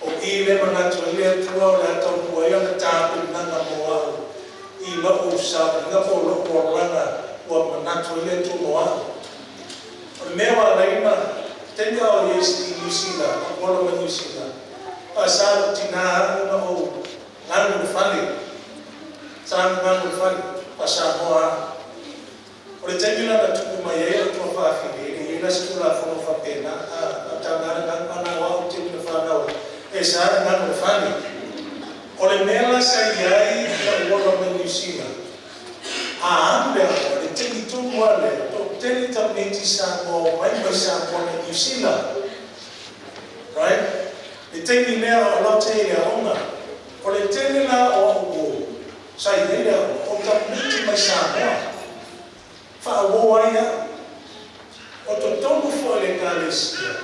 O I le manatu le tua o le atau mua ia na tāpil nanga moa I lo o sa nga po lo o lana o manatu le tua moa. O mea wa reina tenia o Yesu I New Zealand, o kola ma New Zealand. Pasal tina na o nanu le fali. Sa nanu le fali pasal moa. O le tenia na tuku mai e o tua whawhiri, ina sikula whono whapena, a tangana ngana wa o tenia whanau. E sa nanu le fali. O le mela sa iai ka uola ma New Zealand. A ambe o le teni tuku ale, o teni tameti sa mo mai sa mo na New Zealand. Right? Le teni lea o la te ea onga. O le teni la o o sa i lea o tameti mai sa moa. Wha o aia. O to tonu fo le kalesia.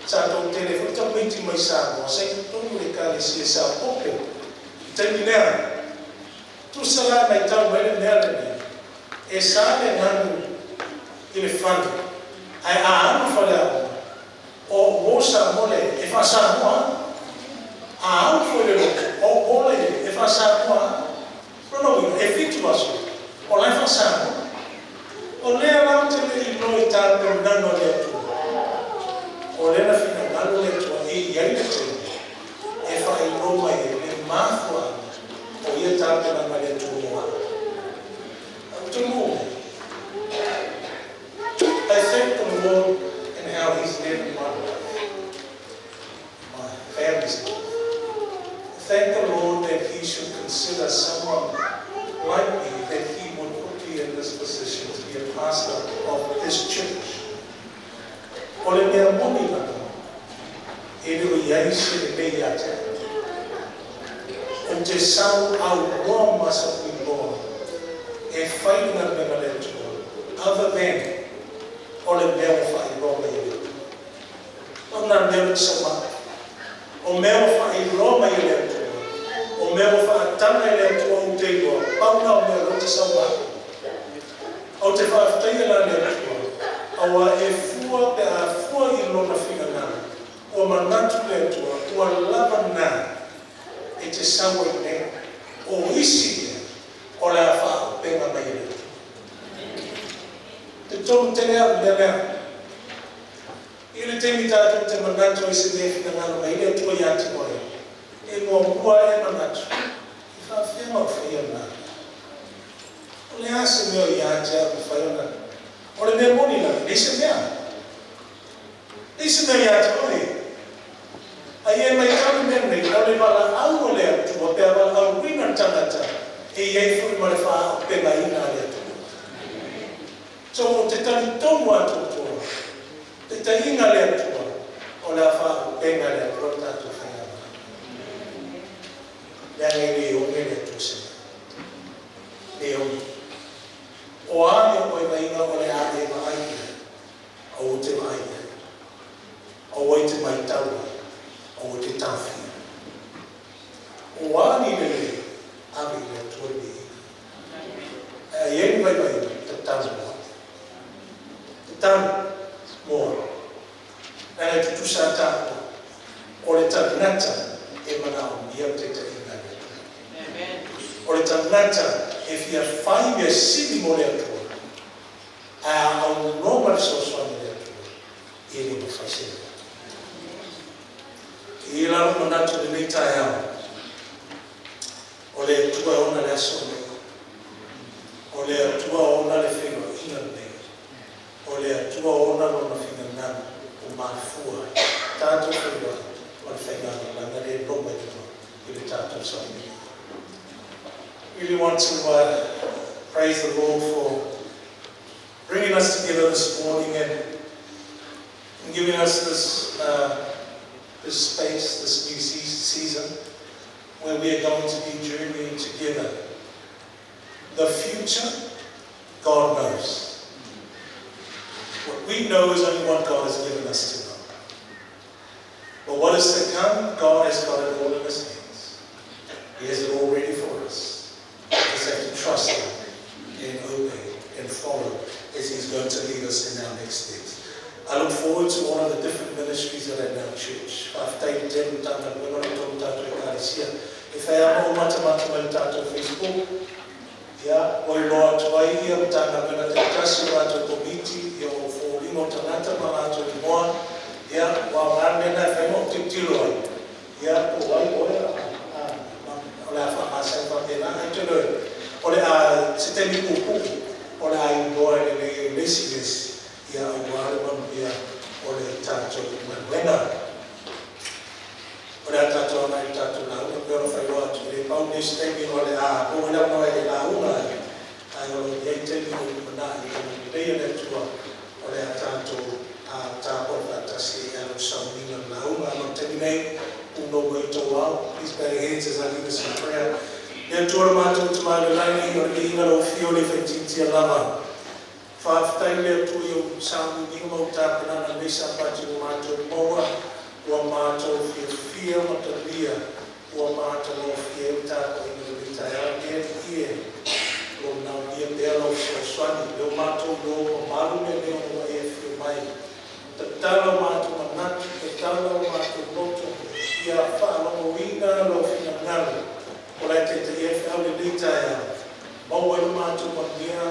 Sa tau tene fo tameti mai sa moa. Sa i tonu le kalesia sa poke. Teni lea. Tu sala mai tau mai le mea le mea. E sa le nganu I le whanu. Ai a anu whale au. O sa mole e wha sa moa. A anu whale o mole e wha sa moa. Rono e fitu aso. O lai wha sa moa. O lea lau te le I noi tāpe nano le atua. O lea na whina nano le atua I iai le te. E wha I roma I le mātua. O ia tāpe nano le atua moa. Au mo. I thank the Lord and how He's led in my life, my family's life. I thank the Lord that He should consider someone like me, that He would put me in this position to be a pastor of this church. Ole mea moni nana, e reo iai se le mei ate. O te sau au roa masa kui loa, e whainga mena le tua, other than o le mea o whai roma I le. O nā mea sa mā. O mea o whai roma I le atua. O mea o wha tana I le atua o te iloa. Pauna o mea rota sa mā. O te whaaftaiga nā le atua. Awa e fua pe a fua I lona whiga nā. O manatu le atua. O lava nā. E te sawa I mea. O isi o le a wha penga mai le. Te tonu tene au mea mea. I le temi tātou te manatu I se nefi na ngana mai, I le atua I ati moe. E mua mua e manatu. I whawhia mau whaia nā. O le ase mea I ati au whaia nā. O le mea moni nā, ne se mea. Ne se mea I ati moe. Ai e mai tau mea nei, o le wala au o le atua, pia wala au wina tangata. E iei furi ma le wha o penga ina le atua. So o te tani tonu atu tua, te tainga le atua, o le awha penga le atua tatu whainga. Leange le o le atua se. Le o. O ane o e mainga o le ane ma aia, o te maia. O e te maitaua, o te tawhi. O ane le ame le atua le ina. E ieni vai vai, te tanu. Tanu moa. Nana tutusa tāko. O le tanata e manao ia te te inga le. O le tanata e fia whai mea sini mo le atua. A au normal soswani le atua. I ni mo whaisene. I lau manatu le nei tai au. O le atua ona le aso nei. O le atua ona le whenua ina nei. O le atua ona lona whina nana o mafua. Tātou whenua o le whaingana langa le roma I le tātou saimi. Really want to praise the Lord for bringing us together this morning and giving us this space, this new season where we are going to be journeying together. The future, God knows. What we know is only what God has given us to know. But what is to come, God has got it all in His hands. He has it all ready for us. We just have to trust Him and obey and follow as He's going to lead us in our next steps. I look forward to one of the different ministries that are in our church. Malaysia. If I am a mata Facebook, ya o loa tuai ia mtanga mena te kasi wato komiti ya o fōringo tanata marato i moa ya wa ngane na whaino te tilo ai ya o wai oe ole a whakasa i whakena ai te roi ole a sitemi kuku ole a i doa e laziness ya o wale mamu ya ole tato manuena ole a tato ana i tato na una pero whairoa tu le foundation temi ole a o ina noe e la una ai ole e temi o mana i kani leia ne tua ole a tato a tapo fatasi e alo saumina la una alo temi nei uno mo i tau au. Please bow your heads as I lead us in prayer. Ia tua mātou te māle laini o le inga o fio le whaititia lava. Whaafitai lea tu i o saungu ni umau tāpena na mesa pati o mātou maua ua mātou fia matalia ua mātou o fia tāko i ngā ritai a mea ie o nau ia pēra o swani leo mātou leo o maru me leo o e fio mai tatala mātou manatu tatala mātou loto ia whaalomo wina lo fina ngana o lai te te e whiau le ritai a maua i mātou mania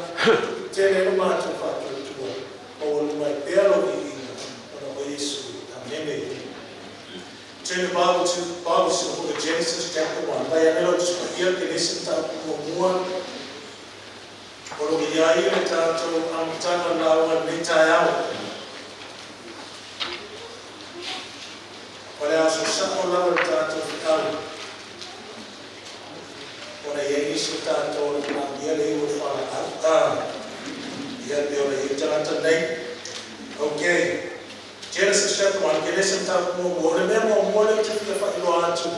tēne no mātou whātou tua maua i mai pēra o ina o na o Yesu Amen. Turn the Bible to the book of Genesis chapter 1. Vai a melo just here que nesse tá com uma por o que aí ele tá amtana lá o mitaiao. Para as saco lá o tá ficando. Para ele se tá todo na dia ele fala e ele ele tá também. Okay. Genesis chapter 1, que nesse tempo o ore mesmo o ore que fica fazendo antes,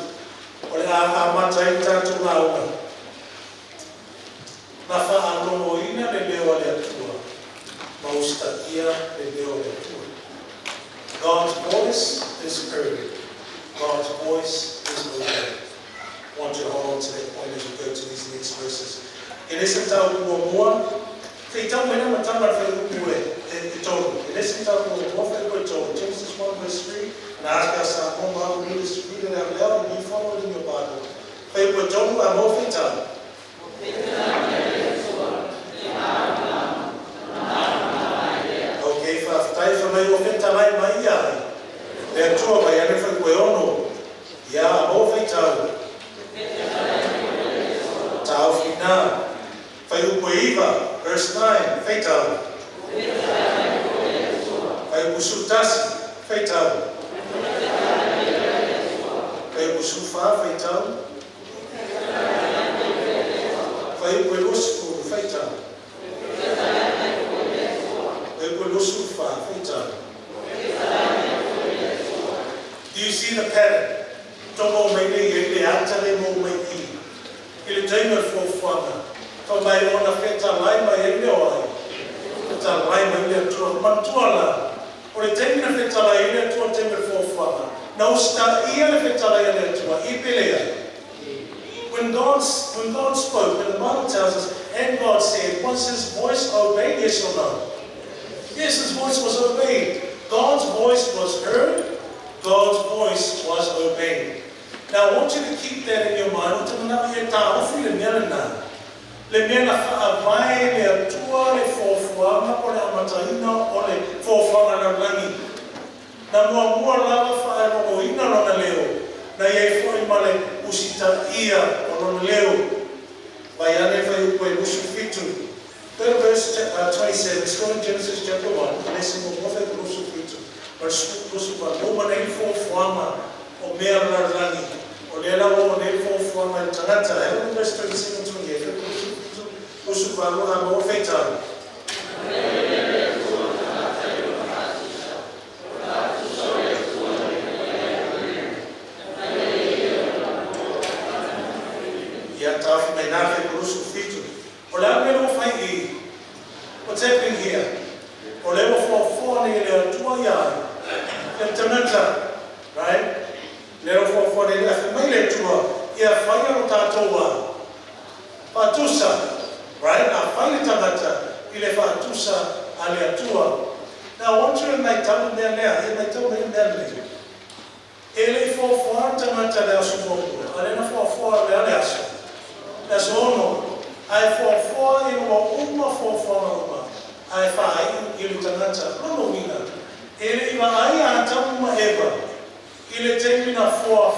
ore a matai tanto na uma, na fa alono ina le leo ale tua, maustakia le leo ale tua. God's voice is heard, God's voice is obeyed. I want you to hold on to that point as you go to these next verses. Que nesse tempo o amor então, when I'm talking about Genesis 1 verse 3, and I ask us our home Bible readers to read it out loud and you follow it in your Bible. I'm off time. Okay, for my offense, my eye. They're two of my everything we all know. Yeah, I'm off time. Taufina. Faiupoiva, verse 9, fatal. Faiupusutasi, fatal. Faiupusufa, fatal. Faiupelusfu, fatal. Faiupelusufa, fatal. Do you see the pattern? Tomo mene yele atale mo meki. Ele taima fofana. Kau mai ona feta lai mai ele oi. Feta lai mai ele tua mantuala. Ore temina feta lai ele tua temina fofana. Na usta ia le feta lai ele tua ipelea. When God spoke, and the Bible tells us, and God said, was his voice obeyed? Yes or no? Yes, his voice was obeyed. God's voice was heard. God's voice was obeyed. Now I want you to keep that in your mind. Le mea na whaavai le atua le fōfuanga o le amataina o le fōfuanga na rangi. Na mua lava whaerongo ina rona leo. Na iei fwoi ma le usita ia o rona leo. Vai ane whai upoe musu fitu. Go to verse 27, let's go in Genesis chapter 1. Nese mo mofe ku musu fitu. Musu pa noma nei fōfuanga o mea na rangi. O le lawa o nei fōfuanga tangata. Hello, verse 27 to 28. Usu paru a mo feita. Ya taf menafe usu fitu. Ola me no fai. What's happening here? Ola mo for ni le tua ya. Temtamenta, right? Le for ni le mai le tua. Ya fai no tatoa. Patusa. Right? A whaile tangata I le whaatusa a le atua. Now I want you to make tau mea lea, he make tau mea lea. E le fōwhāra tangata lea sumokura. Alena for le aso. That's ono. Ai for in wa uma for uma. Ai fa I tangata no wina. Ele iwa ai ata uma eva. Ile termina for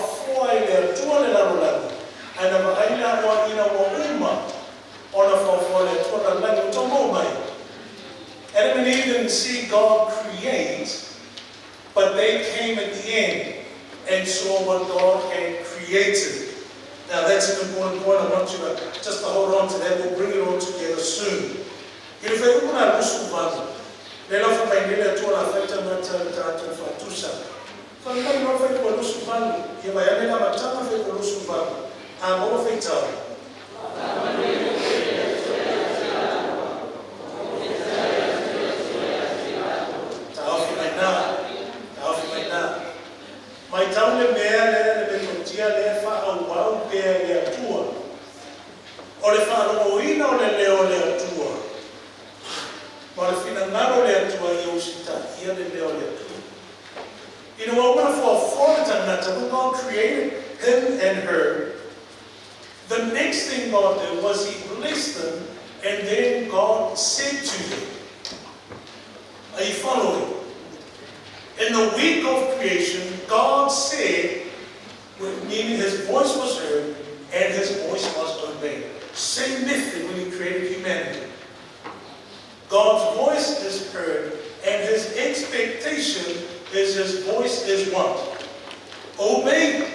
ile tuone la rola. Ana ba ai la wa ina wa uma. Ona for le tuone la utombo mai. Adam and Eve didn't see God create, but they came at the end and saw what God had created. Now that's an important point. I want you to just to hold on to that. We'll bring it all together soon. If I open our Lusuvan, then often by Nila to our factor matter for Tusa. So I'm not going to Lusuvan. If I am in a matama for Lusuvan, I'm all of it. Mai tau le mea le metontia le wha au wau pēr le atua. O le wha rongo ina o le leo le atua. Ma le whina ngaro le atua I usita ia le leo le atua. Ina waumana for tangata, when God created him and her, the next thing God did was He blessed them, and then God said to them, are you following? In the week of creation, God said, meaning His voice was heard and His voice was obeyed. Same method when He created humanity. God's voice is heard and His expectation is His voice is what? Obeyed.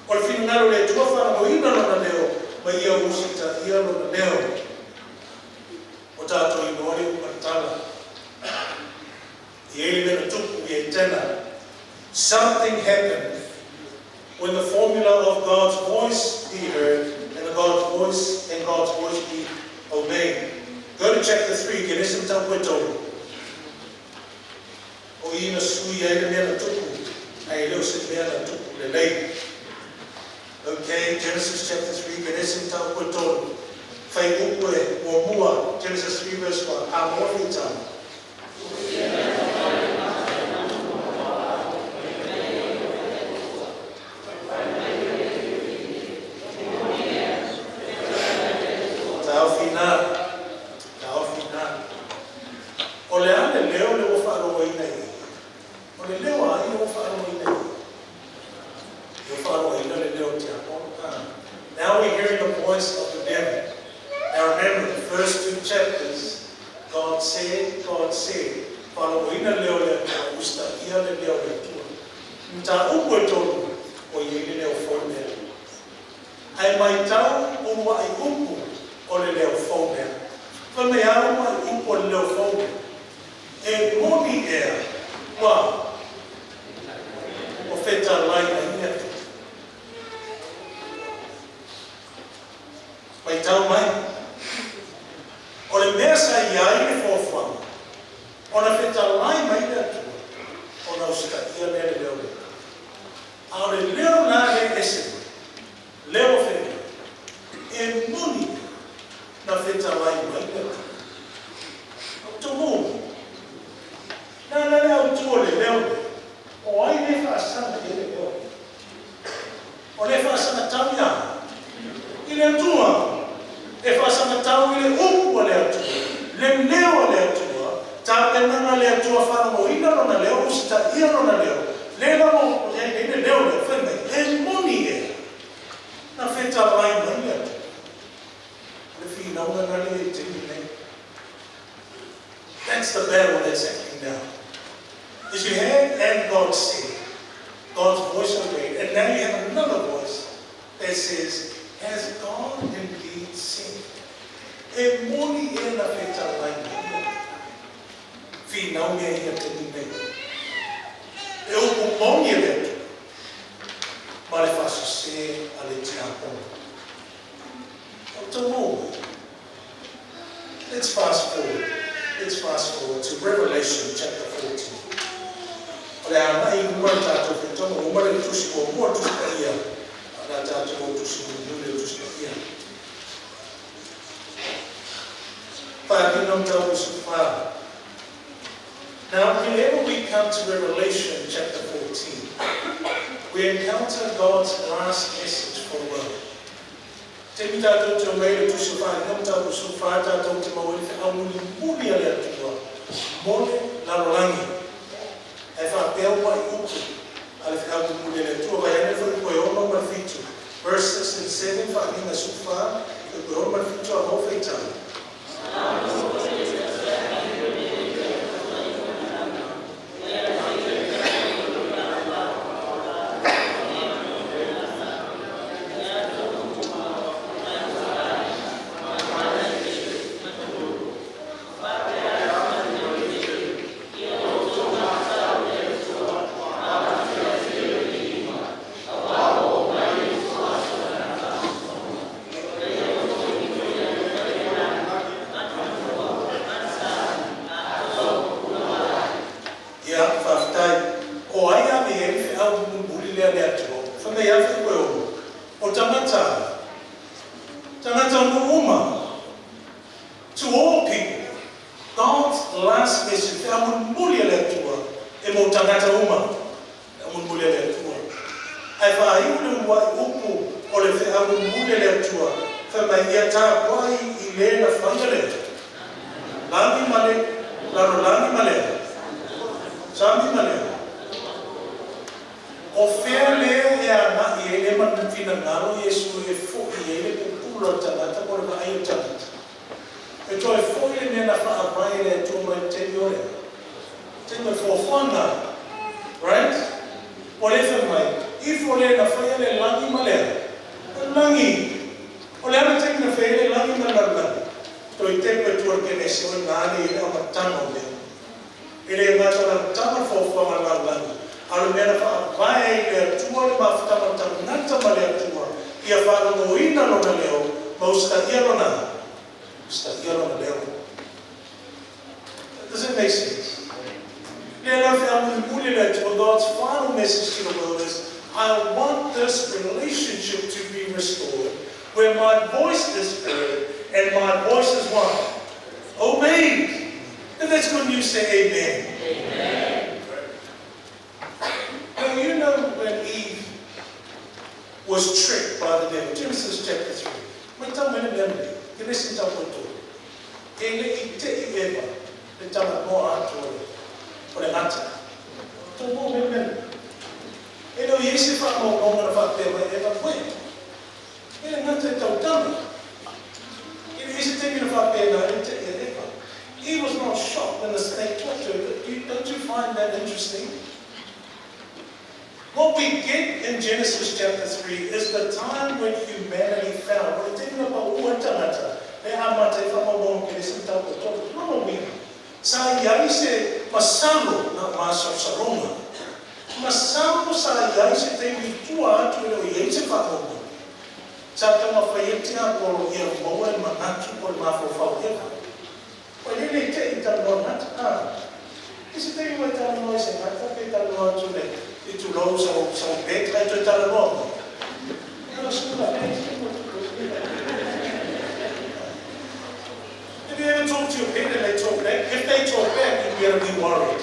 O le whinangaro le tua whana mo ina lona leo, ma ia usita ia lona leo. O tātou I noare o matala. Something happened when the formula of God's voice be heard and God's voice be obeyed. Go to chapter 3, Genesis Tapueto. O ina sui ai le mea tuku, ai leo se mea tuku le lei. Okay, Genesis chapter 3, Genesis Tapueto. Fai ukwe o mua, Genesis 3 verse 1. Amorita. Now we're hearing the voice of the devil. Now remember, the first 2 chapters, God said, Palo ina leo le usta ia le leo le tua. Nta upo tonu o yele leo fone. Ai mai tau o wa I upo o le leo fone. Fa me au mai upo le leo fone. E moni ea wa o feta lai na ina. Mai tau mai. O le mesa iai le fofana. Ona feta lai mai na tua. Ona usta ia le leo le. A le leo na le ese. Leo feta. E moni na feta lai mai na tua. Tomo. Na leo tua le leo. O ai le fa sana le leo. O le fa sana tau ia. Ile tua. E fa sana tau ile upu le atua. Le leo le atua. Ta penanga le atua fa mo ina na leo usta ia na leo. Le la mo le leo le fa e moni e. Na feta lai mai le. Le fi na na le tini. That's the battle that's happening now. Is you had and God said, God's voice obeyed, and now you have another voice that says, has God indeed said? E moni e na feta lai mai. Fi na me ia tini nei. E upu moni e letu. Ma le fasu se ale tia pona. O te mo. Let's fast forward. Let's fast forward to Revelation chapter 14. Ole ana I umar tato fitono umar le tusi ko umar tusi ka ia. Ana tato ko tusi ko le tusi ka ia. Pagi nom tau sufa. Now, whenever we come to Revelation chapter 14, we encounter God's last message tātou te o meire tu se whāi, ngam tātou su whā tātou te mawari whi au muni muni ale atua. Mole larolangi. E wha pēo mai uku. Ale whi au muni ale atua. Vai ane whi koe oma marfitu. Verse 6 and 7, wha minga su whā. E koe oma marfitu a hau whaitanga. Does it make sense? God's final message to the world is, I want this relationship to be restored, where my voice is heard and my voice is what? Obeyed. And that's when you say amen. Amen. Now you know when Eve was tricked by the devil. Genesis chapter 3. Então, ele se interpretou. Ele te Eva. Ele estava no ato. Olha, nata. Então, bom, ele. Ele não ia se falar com a fatura. Eva foi. Ele não te tocando. Ele ia se ter que falar Eva. He was not shocked when the snake talked to her. Don't you find that interesting? What we get in Genesis chapter 3 is the time when humanity fell. We're thinking about Uatanata. Sa yai se masalo na masa saroma. Masalo sa yai se te mitua atu ilo yai se whakoma. Sa tama whaietia polo ia maua e manatu polo mawhawhau eva. Pwede te itanoa nata. Isi te iwa itanoa se nata pe itanoa atu le. Itu lo sa betra itu itanoa. Ia sula If you ever talk to your pet and they talk back, if they talk back, you better be worried.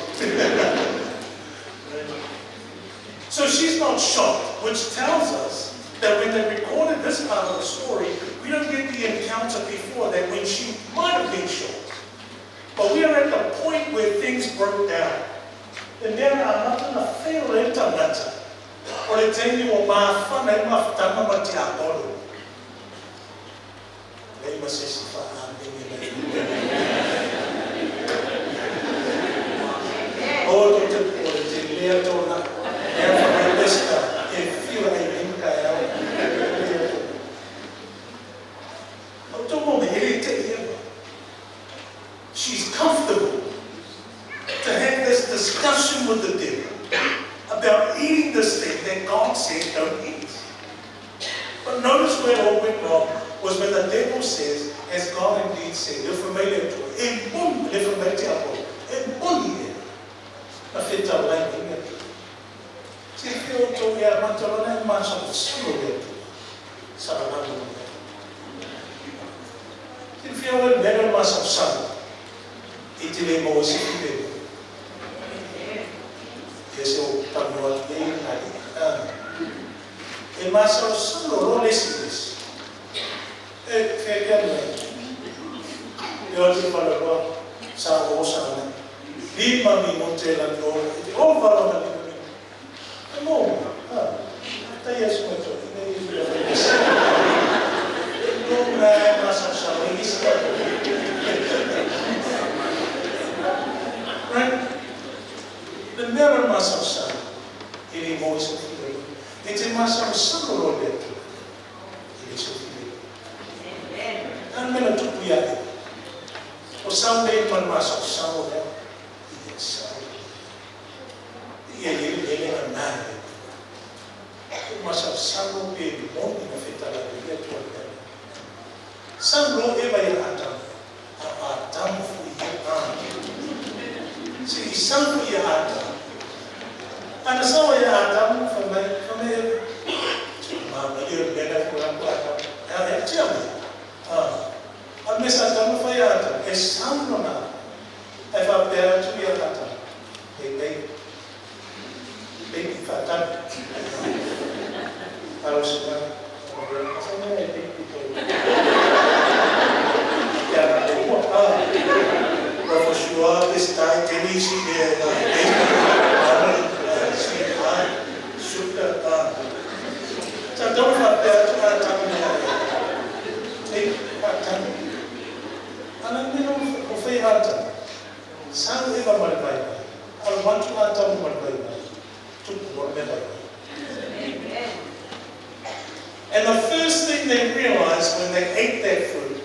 So she's not shocked, which tells us that when they recorded this part of the story, we don't get the encounter before that when she might have been shocked. But we are at the point where things broke down. And then I'm not going to fail in Tanata. Or to tell you, oh, my fun, I'm not going to tell you. Let me say, oh, to leer tona. Ja, besta. Feel like she's comfortable to have this discussion with the devil about eating this thing that God said don't eat. But notice where it all went wrong was when the devil says, as God indeed said, you're familiar to it. Na feta lai ni. Se eu tô ia matando na mancha do solo dentro. Sabe Se eu ver melhor mais sabe. E te lembro se que esse é o tamanho dele ali. E mais solo não nesse. Fekele. Yo ti palwa sa osana. Lima minuto la loro. Over la lima. Mo. Tayo sumato. No na masa right? The never masa ini mo iso filo. Iti masa sakolo beto. Ini iso filo. Ang mena tupuya. O someday man masa sakolo beto. Yes. Ele ang nani. Masa sakolo beto mo ina fitala beto. Sakolo eba ya atam. Atam fu ya. Si isang fu ya atam. Ano sa ya atam famay maliyo beda kurang atam. Ay tiam. Ames atam fa ya atam. Esam na. Ay fa pera tu ya atam. Hey. Fatan. Harus na. Sama ya itu. Ya professor está tenisi de sudah Então, anak minum kopi hantar, sang iba malbay. Al want to hantar malbay, to malbay. And the first thing they realized when they ate that food,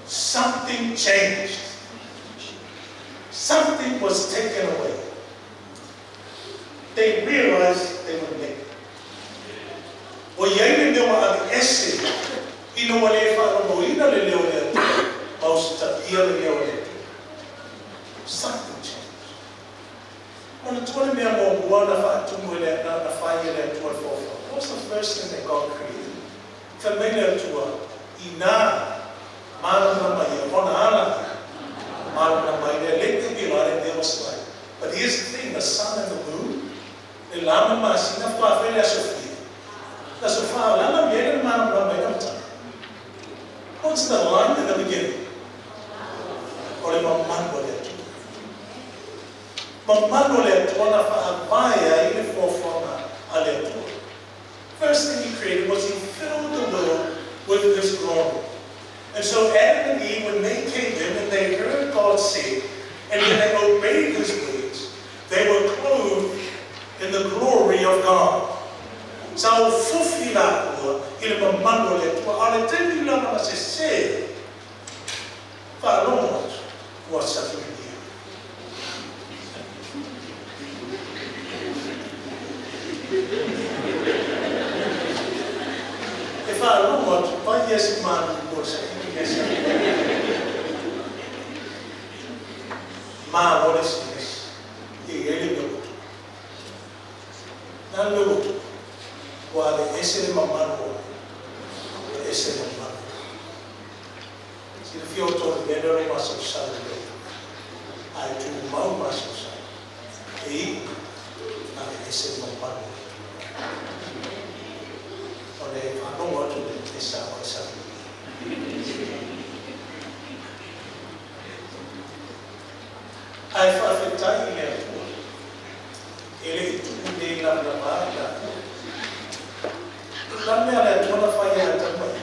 something changed. Something was taken away. They realized they were naked. Oyaini ndio ese ino wale fa no ina le leo le austa ia le leo le something changed. When the 20 men were born of Tumwele na fire le to for what's the first thing that God created? Familiar to ina mala na mai ona ala mala na mai le le ki la le was like. But here's the thing, the sun and the moon, the lama masina pa fele Sofia. That's a file. I'm not getting man of my time. What's the line in the beginning? Or a man will let you. But man will let one of a fire even for a letter. First thing he created was he filled the world with his glory. And so Adam and Eve, when they came in and they heard God say, and when they obeyed his words, they were clothed in the glory of God. Sa fufila ko ile mamando le to ale tendi la na se fa lo mo sa fi e fa lo mo pa yes man ko sa yes ma wole sis e ele do na lo Wale ese mamano, ese mamano. Si il figlio torna bene, non si sa bene. Hai tu mau masuk sa. E ese mamano. Oleh ano waktu desa masa. Ai fa afetar ele itu de la marca. Kami ada cuma fire tambah.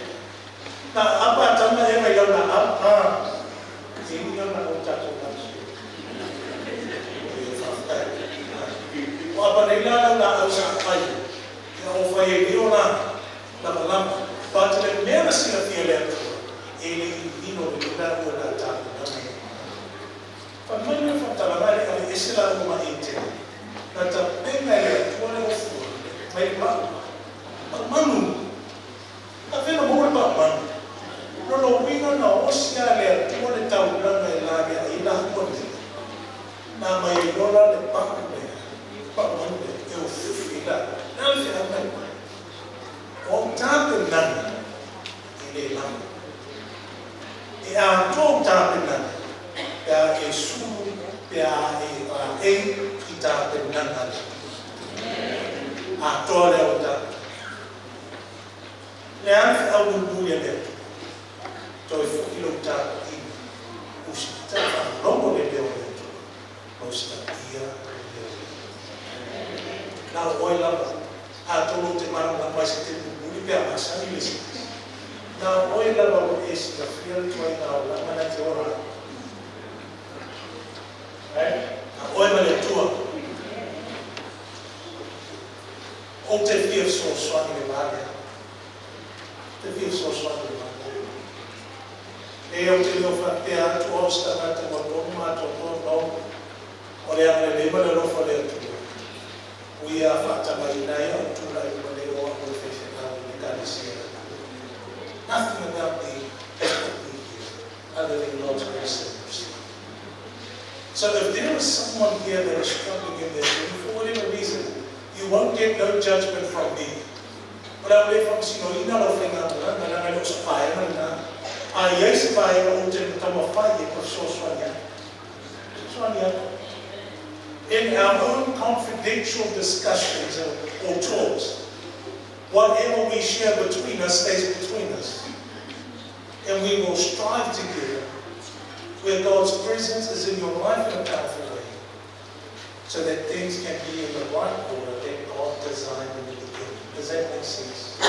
Nah apa tambah yang yang apa? Ini yang nak ucap sih. Apa nila nak ucap fire? Yang fire dia orang lama. Pasal mereka sila tiada. Ini kita boleh tak. Pemanya fakta kalau Islam rumah itu. Kata pemanya boleh usul. Baik mak. Manu, tapi nak buat apa? Kalau wingan na Oscar le, tu boleh tahu lah lagi ilah pun. Nama idola le pak Manu le, ilah. Nanti apa? Orang tak kenal ini lah. Ia tu tak kenal. Ya Yesus, ya kita kenal. Atau le orang. Yang awal dunia itu, toi fuki lo tāko i, usita whanongo le leo leto, mausta ia le leo leto. Nā oi lava, a tolo te maranga mai se te pupuri pia masani le sisi. Nā oi lava o e si ka whia tuai nā o lama na te ora. Nā oi ma le tua. O te whia so swani le mārea. Te whia so swani le mārea. E o te leo whakea atu o stana te wakomu mātua tōno o le ane le lima le lofa le atu. Ui a whātanga i nei o tūra i ma le o ako i whewhenau i kānesia. Nothing about the FOP here other than God's grace and mercy. So if there is someone here that is struggling in their journey for whatever reason, you won't get no judgment from me. But I believe from sino ina lo whenga na nga lo sa pae na a iei se pae o te tama whai e ko so swanya. Swanya. In our own confidential discussions or talks, whatever we share between us stays between us. And we will strive together where God's presence is in your life in a powerful way, so that things can be in the right order that God designed in the beginning. Does that make sense?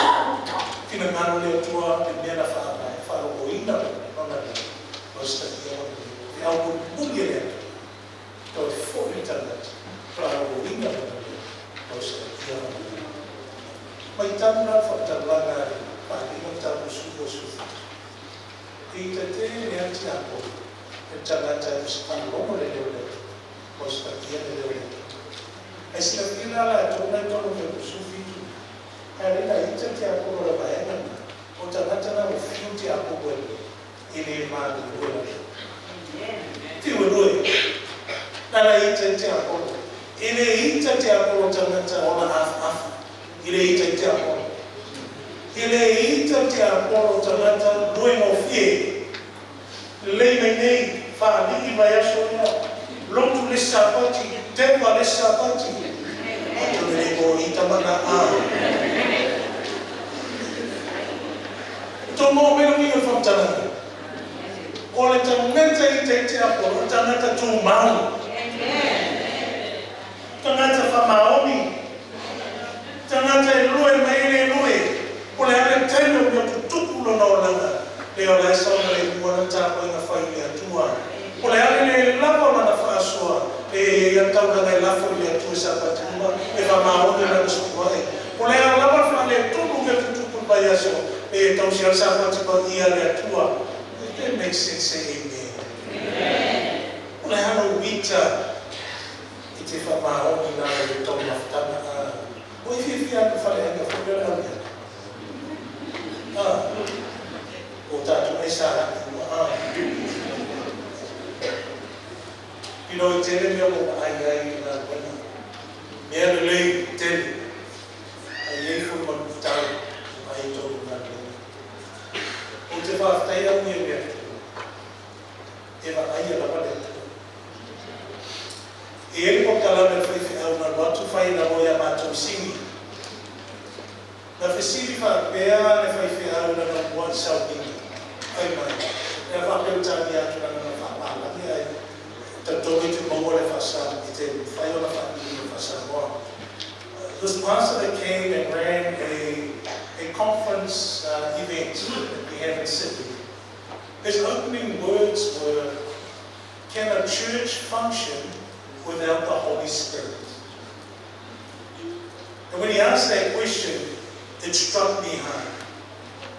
Kina ngaro leo tua te mea na whaapai, wharo o ina nona ni, o staki o ni, te au ko mungi leo, tau te fōi tana, wharo o ina nona ni, o staki o ni. Mai tamna whatalanga ri, pākina tamu suko suko. I te te mea ti ako, e tangata e whakarongo le leo leo, o staki o leo leo. E sila kila la tōna i tono me kusufi tu. Karena ita te ako ora baenga, o tangata na ufiu te ako wele, i le maani ura. Ti urue, nara ita te ako, i le ita te ako o tangata ona afu, i le ita te ako. I le ita te ako o tangata lue mo fie, le me nei, whaaniki mai aso ia, lotu le sapati, tepa le sapati, ato le ko ita mana a. Tomo mena minga whamtana. O le tangata i te aporo, tangata tū mau. Tangata whamaomi. Tangata e lue mai le lue. O le ale tēnau mea tutuku lona o langa. Leo le sauna le buana tāpo inga whai mea tua. O le ale le lapa mana whaasua. E iantau langa e lafo le atua sa patuma. E whamaomi na nusukuai. O le ale lapa wha le tunu mea tutuku pai aso. E tau si alsa pati pa ia le atua. That makes sense, say amen. O le hano wita. I te whamaomi na le tau maftana a. O i whiwhi anu whale hanga whakera amia. O tātu e sāra ki You know, tēne mea mo ai nā wana. Mea le lei tēne. Ai ei fu ma tau. Ai tōru nā wana. O te whāwhtai au mea mea tōru. E wa ai ala wale tōru. E eri po kalame whaiwhi au nā watu whai na moia mātou singi. Na whesiri whakpea ne whaiwhi au na nā mua sau mingi. Ai mai. E whakpeu tāni atu na nā whapālaki ai. Tatongi te mongo le whasa, I te whai o na whakpea le whasa moa. This pastor that came and ran a conference event that we had in Sydney. His opening words were, can a church function without the Holy Spirit? And when he asked that question, it struck me hard.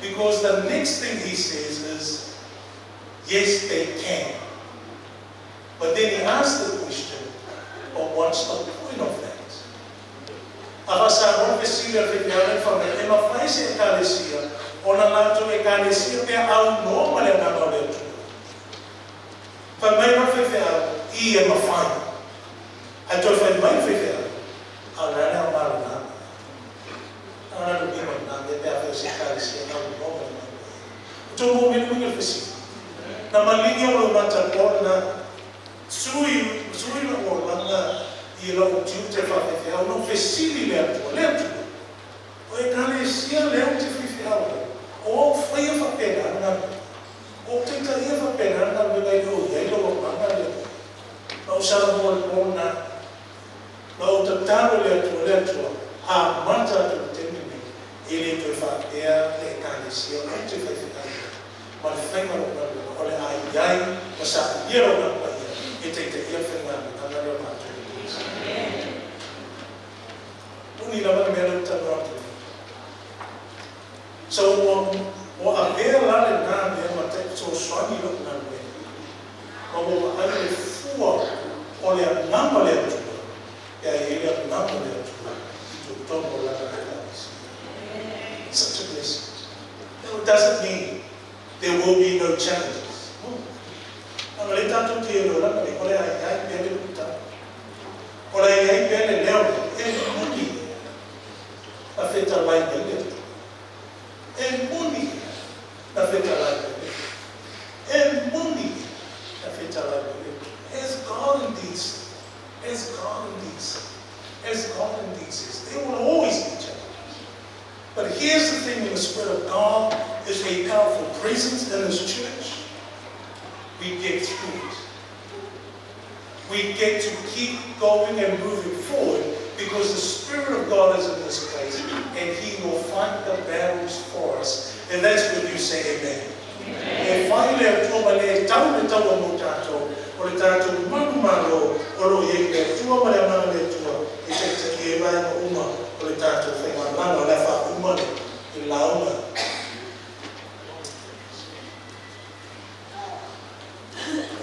Because the next thing he says is, yes, they can. But then he asked the question, but what's the point of that? Avasa ron vesila fitiana from the ema faise ekalesia, ona lato ekalesia pe au no male na male tu. Pa mai ma fefea I ema fai. A to fa mai fefea. A rana ma na. Ana no bima na me pe faise ekalesia na no male. To mo me no fesi. Na malinha o mata na sui na o langa I lau tiu te whawhewhau, no whesiri lea tua, lea tua. O e kane sia lea te whewhau, o whaia whapena ngana. O te ta ia whapena na me mai o iei lo manga le. Na o sara mo le mona. Na o ta taro le atua. A mata tu te mimi. Ele tu whapea le kānesia. O te whaiwhikanga. Ma le whainga o ngā. O le ai iai. Ma sa ia o ngā pa ia. E te ia whainga me tanga leo mātua. Uni lama mea le tanu atu. So, o a mea lale nā mea ma te so swani lo nā mea. Ma o a le fua o le ngama le atua. Ea e le ngama le atua. I tu tomo lana le kānesi. Such a blessing. It doesn't mean there will be no challenges. Ang le tātou te ero lana le kore ai ai mea le kuta. Kore ai ai mea le leo e muni. A feta lai mea le atua. E muni na feta lai mea. E muni na feta lai mea. As God indeed says, as God indeed says, as God indeed says, there will always be challenges. But here's the thing: when the Spirit of God is a powerful presence in this church, we get through it. We get to keep going and moving forward because the Spirit of God is in this place and He will fight the battles for us. And that's when you say amen. E whai lea tōma lea tau le tau mo tātou, o le tātou manumaro, o lo ye lea tua ma lea mana lea tua, e te te e vai ma uma, o le tātou whainga mana, o le wha umane, i launa.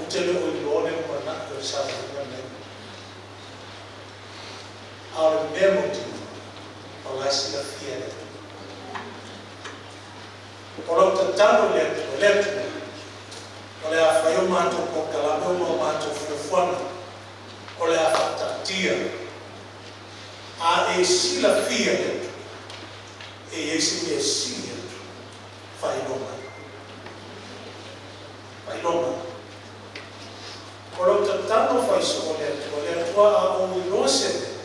O te leo i lone ma naka sa umane. Our memory, o la sila fiera. O lo te tano letu, o le a whai o mātou po kalame o mātou whiwhana, o le a whatatia. A e sila fia letu, e si me sila whai loma. Whai loma. O lo te tano whai so letu, o le atua a o i rosene,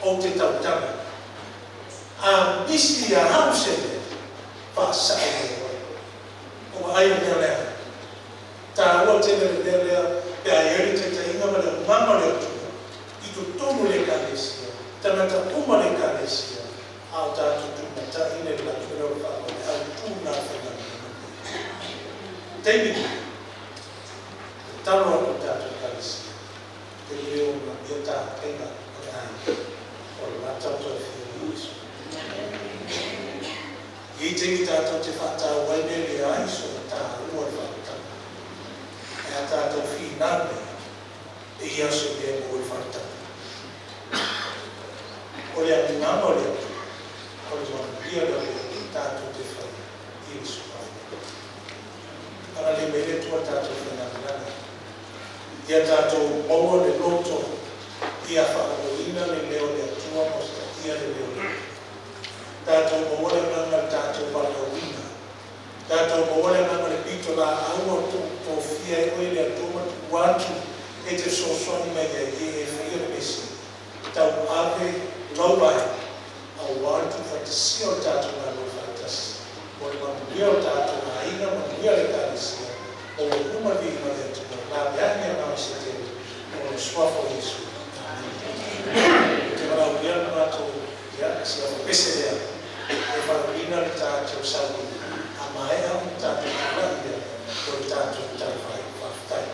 o te tautanga. A misi a hausene, whaasai e wai. O ai o mea lea. Tā ua tene le mea lea, pe a ieri te te inga ma le mama le atua. I tu tomu le kānesia, tanata puma le kānesia, au tātu tūna ta ine la tūna o whāko, au tūna whenga. Teimi, tano aku tātu kānesia, te leo ma ia tā penga o ai, o la tātu e whiu Yesu. I te tātou te whātau waine le aiso tā ua whātau. E a tātou whi nāne e i aso le mo i whātau. O le anu ngama le o le manu lia le tātou te whai i Yesu whai. Ana le mele tua tātou whenangana. I a tātou maua le loto i a whaoina le leo le atua mosta ia le leo le. Tātou mawale nanga tātou whakawina. Tātou mawale nanga le pito la aua tō whia e oe le atoma tu wātu e te soswani mai e e whia mesi. Tau ave laubai au wātu whaitasi o tātou ngā lua whaitasi. O le mamuia o tātou ngā ina mamuia le kānesia. O le umari ima le atuma. Nā meani a nāo se te o le swafo Yesu. Te marau ia na mātou ia si a pese lea. E whaurina le tātou sauri, a mai au tātou karaia, o le tātou tawhai whaftai.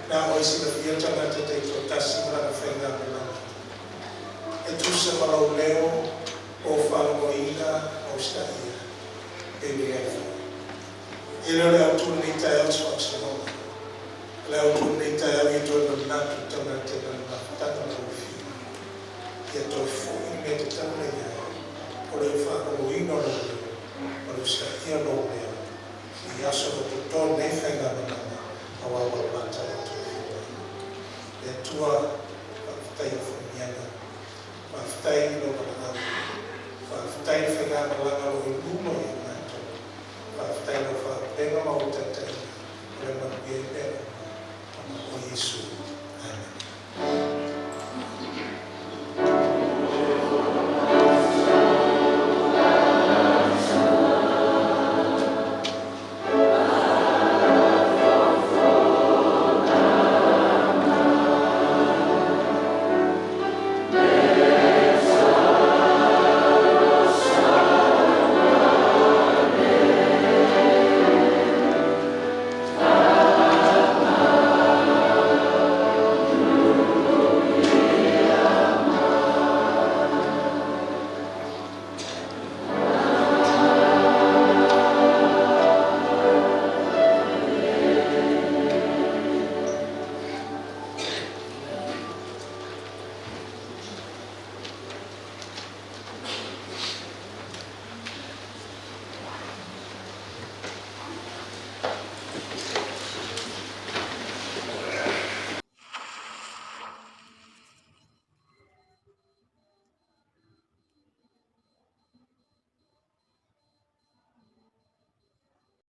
na o isi na fia tanga te te to tasi mara whenga e tu se malau leo o whalamoina o staia e ni efa. E leo leo tu ni tai au swaksonoma. Leo tu ni tai au i tōna natu tana tena na tana na ufi. Ia tō fu i me te tana ia. O leo whalamoina o leo. O leo staia no leo. I aso no tu tō nei whenga manama. Awa wa mata o tō whiwa. E tua whaktai o whamiana. Whaktai no manama. Whaktai whenga malanga o i lumo i mato. Whaktai no whapenga mau tatai. O le manu i e mea o Yesu.